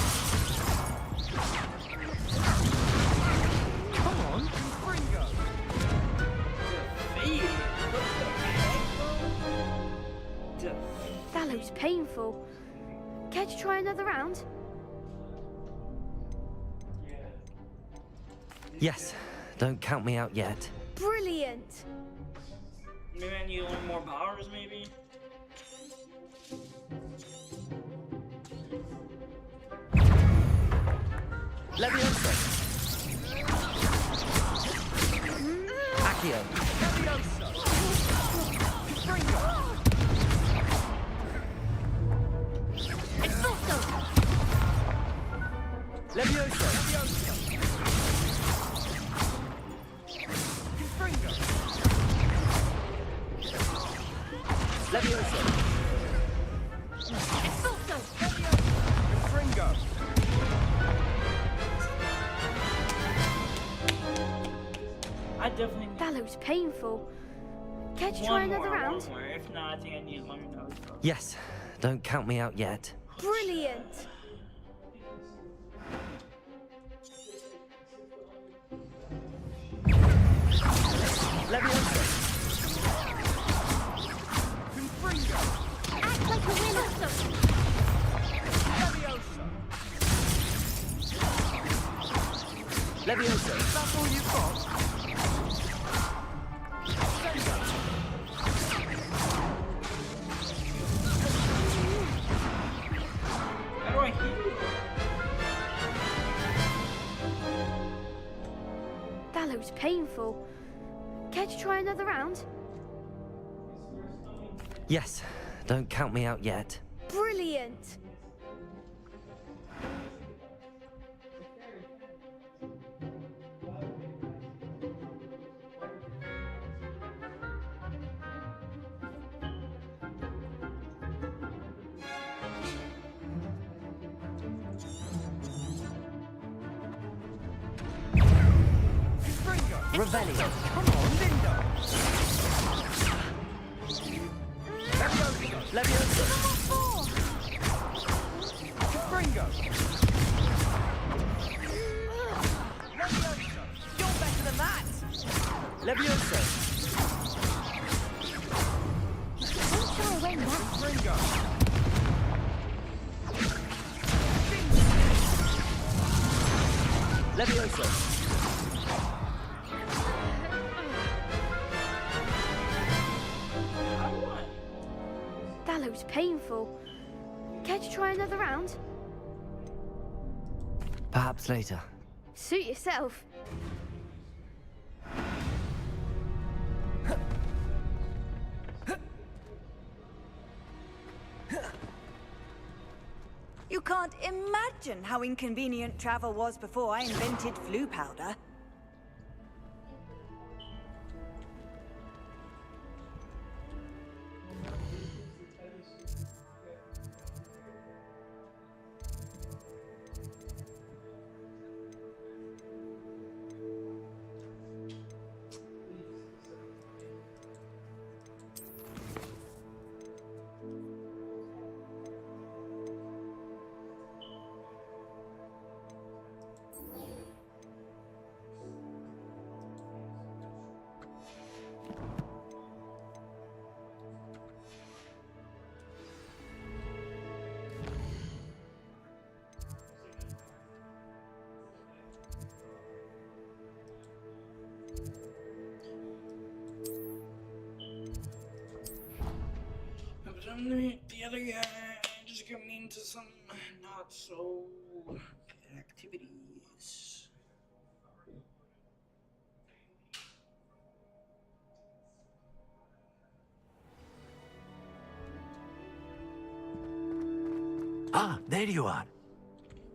Come on! Confringo! That looks painful. Care to try another round? Yes, don't count me out yet. Brilliant! Maybe I need a little more powers, maybe? Levioso! Accio! Levioso! Confringo! Expulso! Levioso! Confringo! Levioso! Expulso! Confringo! I definitely need That looks painful. Care to try another round? one more. If not, I think I need longer nose. Yes, don't count me out yet. Brilliant! Levioso! Confringo! Act like a winner! Levioso! Leviosa, is that all you've got? How do I heal? That looks painful. Care to try another round? Yes. Don't count me out yet. Brilliant! Revelio. Come on, Linda! Leviosa. Fringo! You're better than that! Leviosa. Don't shy away now. Fringo! Leviosa. That looks painful. Care to try another round? Perhaps later. Suit yourself. You can't imagine how inconvenient travel was before I invented flu powder. The other guy just got me into some not so good activities. Ah, there you are.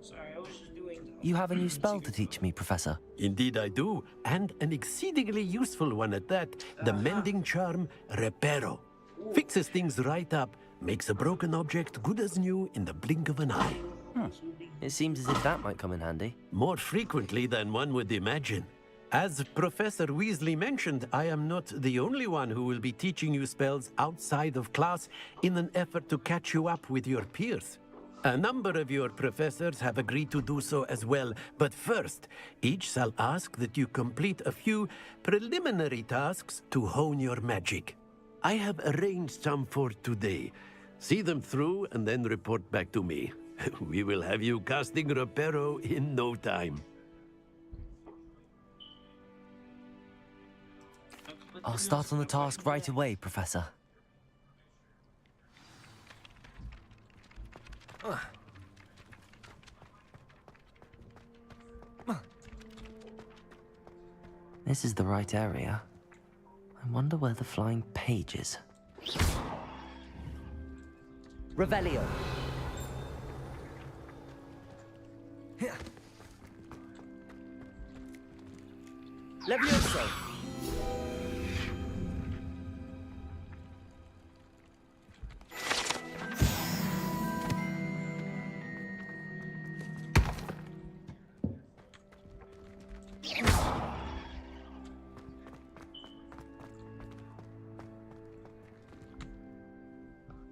Sorry, I was just doing that. You have a new spell to teach me, Professor. Indeed I do, and an exceedingly useful one at that. The mending charm, Reparo. Fixes things right up, makes a broken object good as new in the blink of an eye. It seems as if that might come in handy. More frequently than one would imagine. As Professor Weasley mentioned, I am not the only one who will be teaching you spells outside of class in an effort to catch you up with your peers. A number of your professors have agreed to do so as well, but first, each shall ask that you complete a few preliminary tasks to hone your magic. I have arranged some for today. See them through and then report back to me. We will have you casting Reparo in no time. I'll start on the task right away, Professor. This is the right area. I wonder where the flying page is. Revelio. Levioso.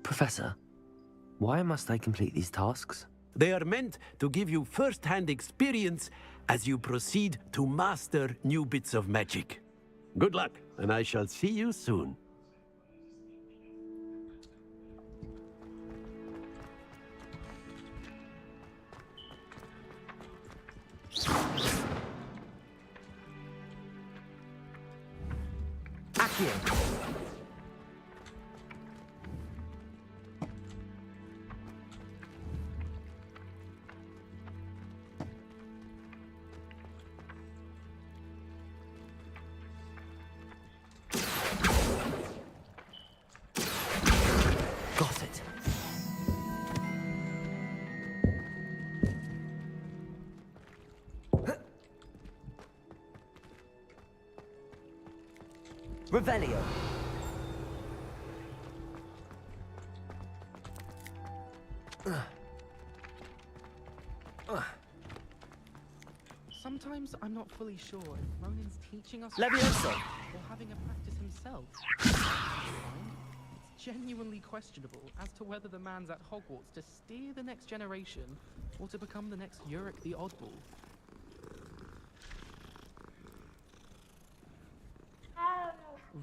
Professor, why must I complete these tasks? They are meant to give you first-hand experience as you proceed to master new bits of magic. Good luck, and I shall see you soon. Accio. Got it. Revelio. Sometimes I'm not fully sure if Ronan's teaching us Levioso. or having a practice himself. It's genuinely questionable as to whether the man's at Hogwarts to steer the next generation or to become the next Uric the Oddball.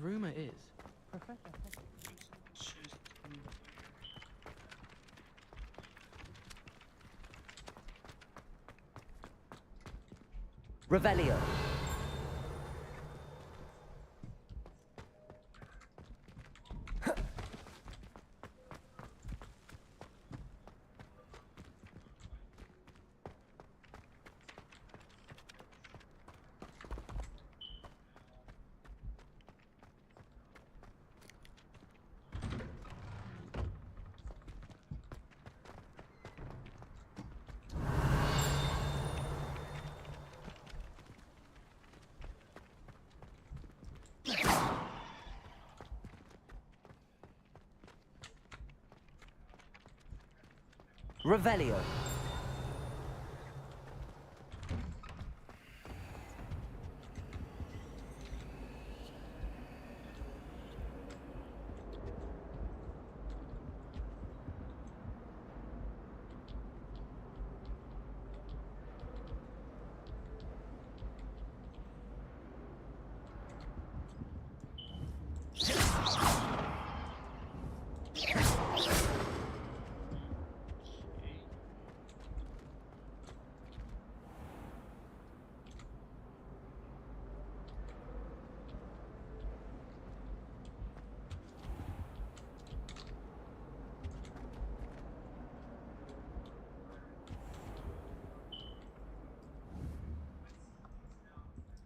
Rumor is, Professor Revelio. Revelio.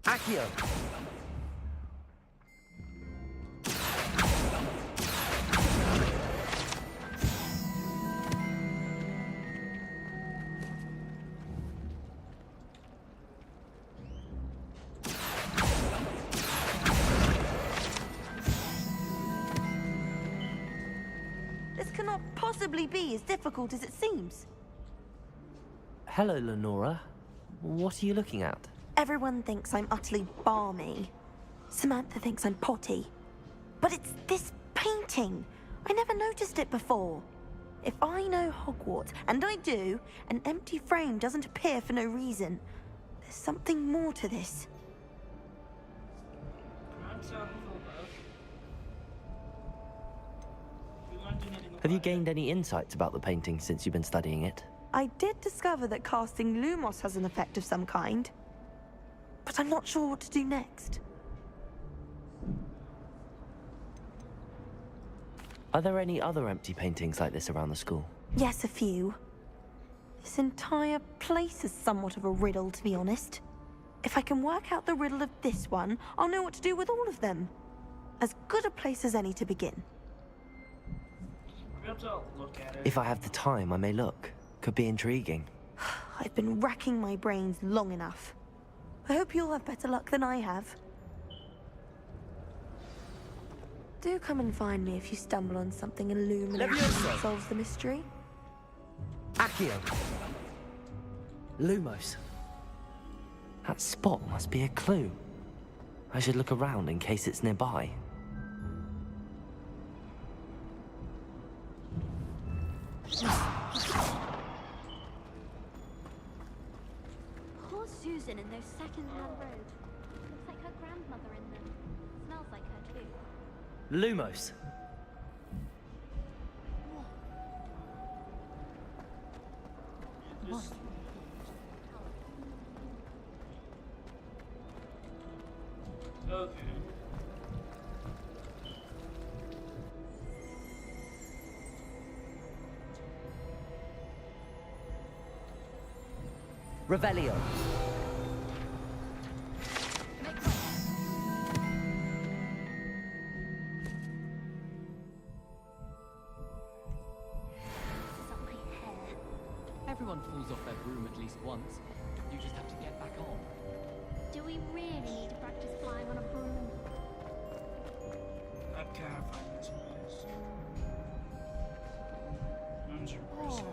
Accio. This cannot possibly be as difficult as it seems. Hello, Lenora. What are you looking at? Everyone thinks I'm utterly balmy. Samantha thinks I'm potty. But it's this painting. I never noticed it before. If I know Hogwarts, and I do, an empty frame doesn't appear for no reason. There's something more to this. Have you gained any insights about the painting since you've been studying it? I did discover that casting Lumos has an effect of some kind. But I'm not sure what to do next. Are there any other empty paintings like this around the school? Yes, a few. This entire place is somewhat of a riddle, to be honest. If I can work out the riddle of this one, I'll know what to do with all of them. As good a place as any to begin. Look at it. If I have the time, I may look. Could be intriguing. I've been racking my brains long enough. I hope you'll have better luck than I have. Do come and find me if you stumble on something illuminating that solves the mystery. Accio. Lumos. That spot must be a clue. I should look around in case it's nearby. Poor Susan in those second-hand robes. Looks like her grandmother in them. Smells like her too. Lumos. Just... Okay. Revelio. Everyone falls off their broom at least once. You just have to get back on. Do we really need to practice flying on a broom? I can't find this place. 100%.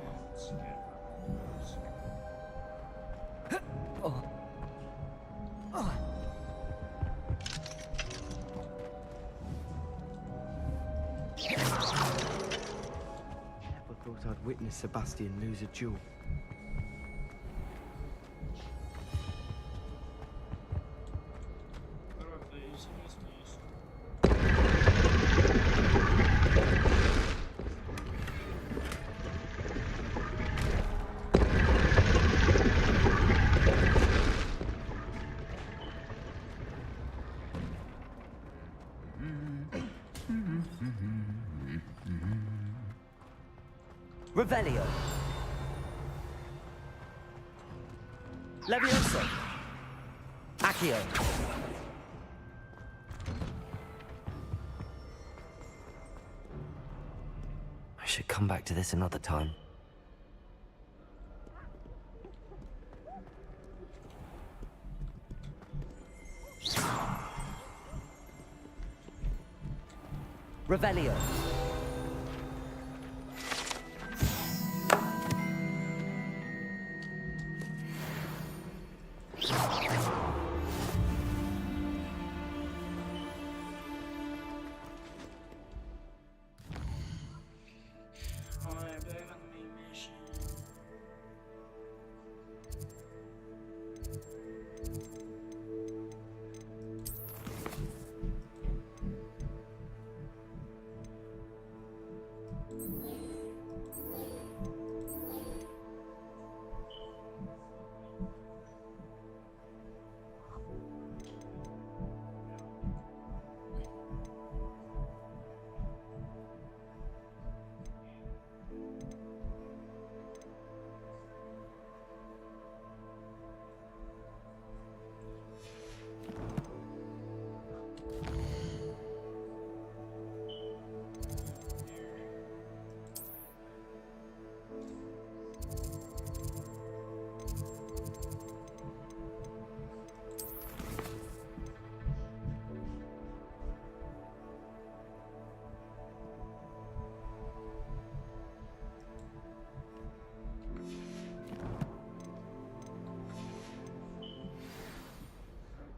Never thought I'd witness Sebastian lose a duel. Revelio. Levioso. Accio. I should come back to this another time. Revelio.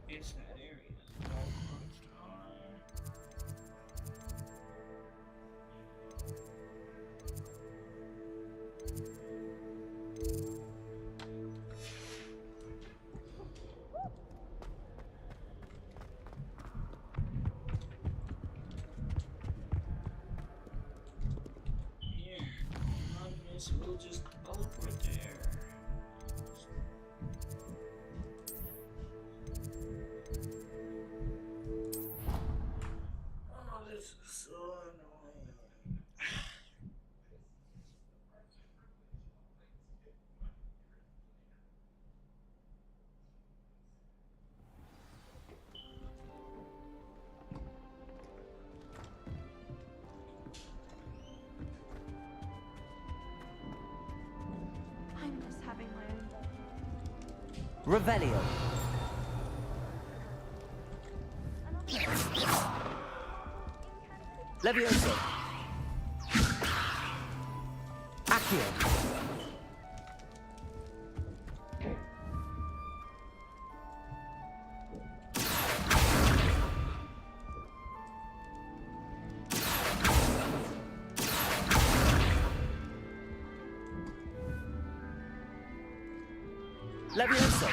It's that area. Hogwarts Tower. Here, Magnus will just teleport there. Oh, this is so annoying. I'm just having my own day. Revelio. Levioso. Accio. Levioso.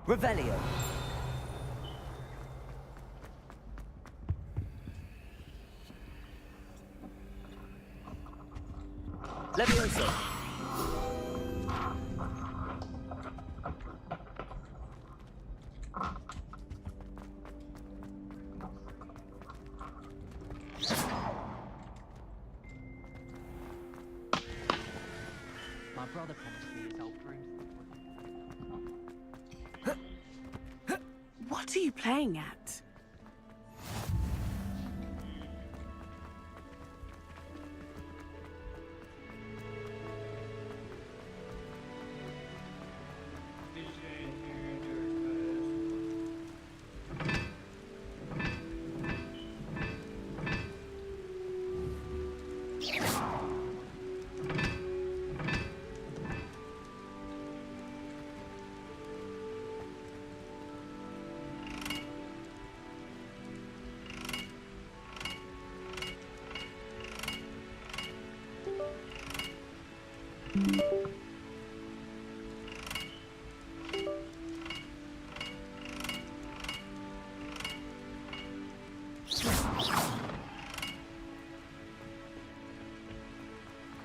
Revelio. Levioso. My brother promised me his old broomstick. What are you playing at?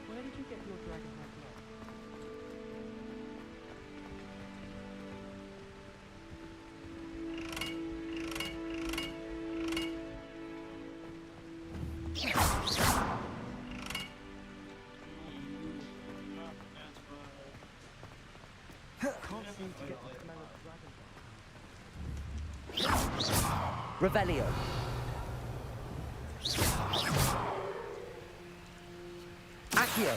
Where did you get your dragonite glove? Can't seem to get the smell of dragonite. Revelio. Accio.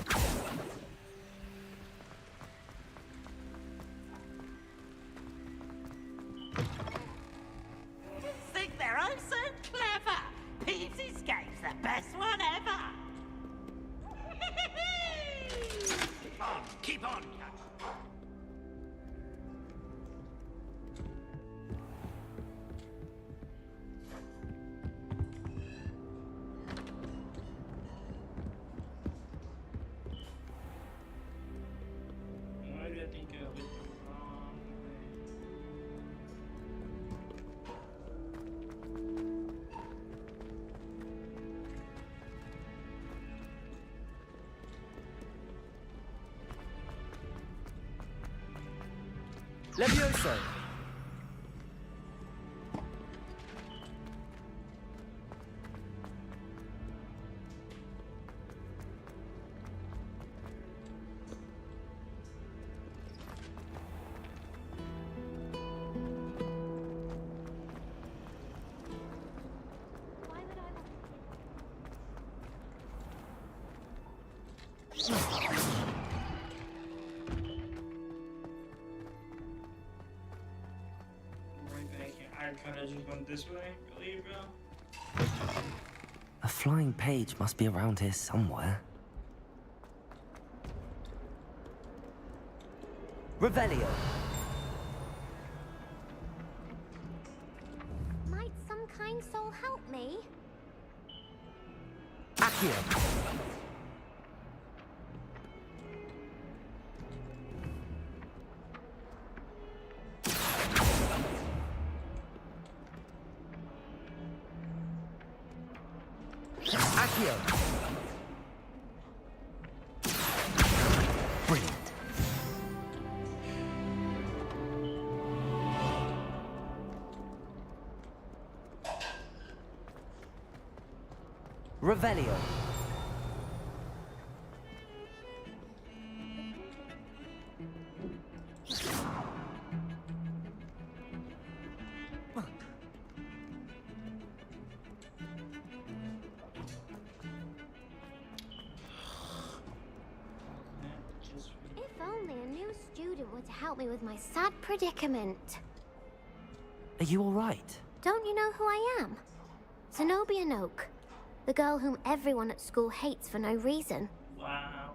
Think they're oh so clever. Pete's Escape's the best one ever. Keep on, cat. Why did I think of it wrong? Levioso. Right back here. I kind of just went this way, really, bro. A flying page must be around here somewhere. Revelio. Might some kind soul help me? Accio. Accio. Brilliant. Revelio. If only a new student were to help me with my sad predicament. Are you all right? Don't you know who I am? Zenobia Noak, the girl whom everyone at school hates for no reason. Wow.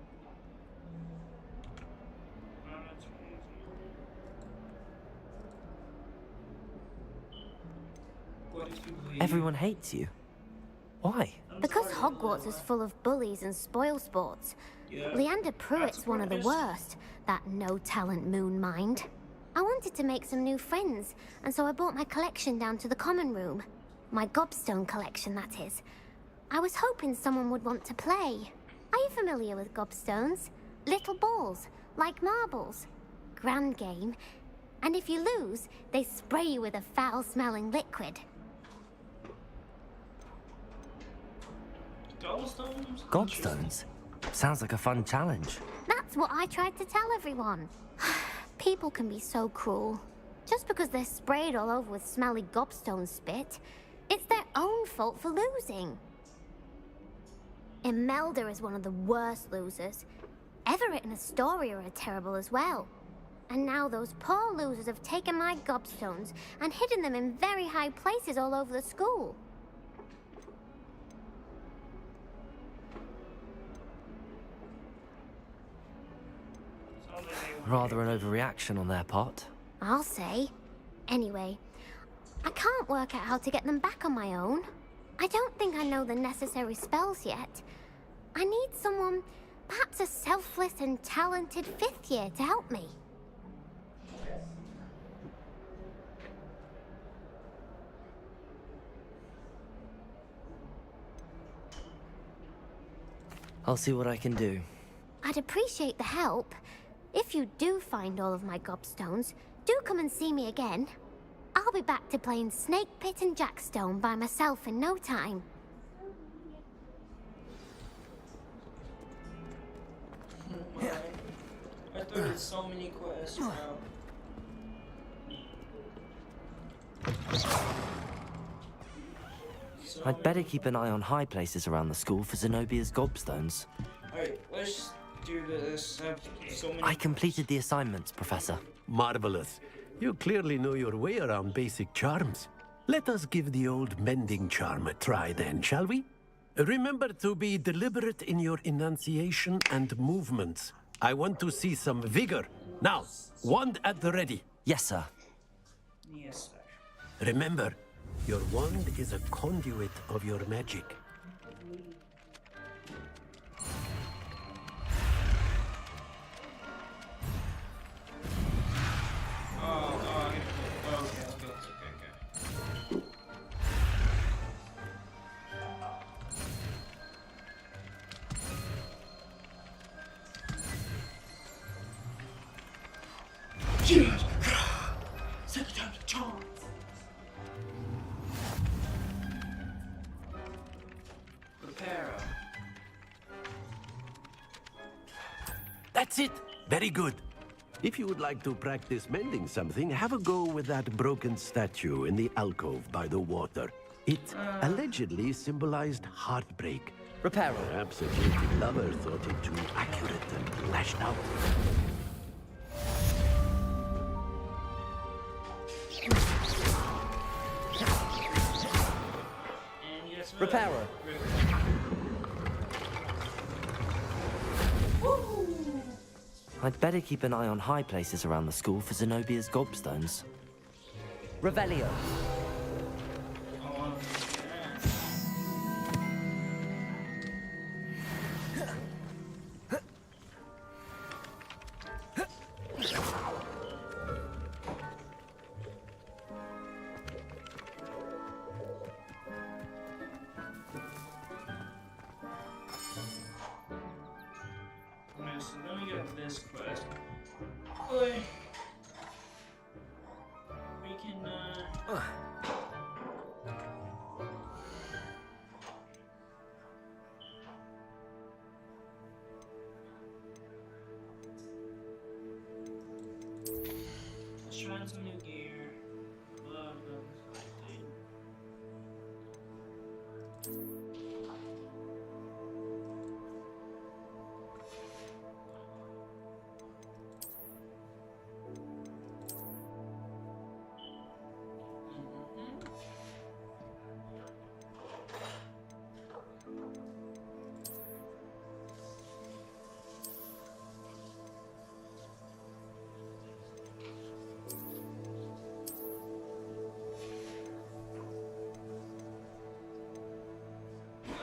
Everyone hates you. Why? Because Hogwarts is full of bullies and spoilsports. Yeah, Leander Pruitt's that's one of the what it is. worst, that no-talent moon mind. I wanted to make some new friends, and so I brought my collection down to the common room. My gobstone collection, that is. I was hoping someone would want to play. Are you familiar with gobstones? Little balls, like marbles. Grand game. And if you lose, they spray you with a foul-smelling liquid. Gobstones? Sounds like a fun challenge. That's what I tried to tell everyone. People can be so cruel. Just because they're sprayed all over with smelly gobstone spit, it's their own fault for losing. Imelda is one of the worst losers. Everett and Astoria are terrible as well. And now those poor losers have taken my gobstones and hidden them in very high places all over the school. Rather an overreaction on their part. I'll say. Anyway, I can't work out how to get them back on my own. I don't think I know the necessary spells yet. I need someone, perhaps a selfless and talented 5th year to help me. I'll see what I can do. I'd appreciate the help. If you do find all of my gobstones, do come and see me again. I'll be back to playing Snake Pit and Jackstone by myself in no time. Oh my. I thought there's so many quests now. I'd better keep an eye on high places around the school for Zenobia's gobstones. Alright, let's do this. I have so many. I completed the assignments, Professor. Marvelous. You clearly know your way around basic charms. Let us give the old mending charm a try then, shall we? Remember to be deliberate in your enunciation and movements. I want to see some vigor. Now, wand at the ready. Yes, sir. Yes, sir. Remember, your wand is a conduit of your magic. That's it. Very good. If you would like to practice mending something, have a go with that broken statue in the alcove by the water. It allegedly symbolized heartbreak. Repair. Perhaps a guilty lover thought it too accurate and lashed out. Repairer. I'd better keep an eye on high places around the school for Zenobia's gobstones. Revelio. So then we got this quest. Boy. We can, let's try on some new gear. Love thing.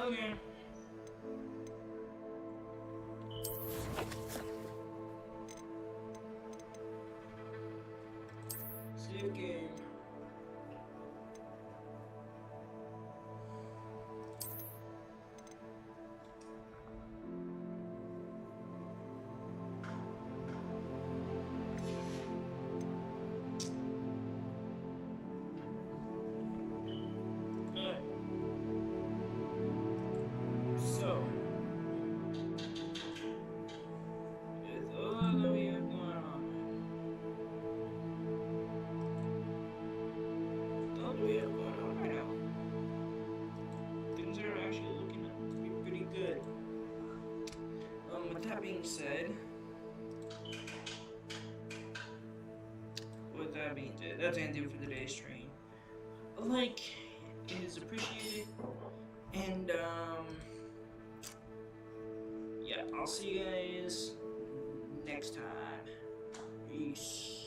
Okay. being said, that's gonna do it for today's stream. A like is appreciated, and yeah, I'll see you guys next time. Peace.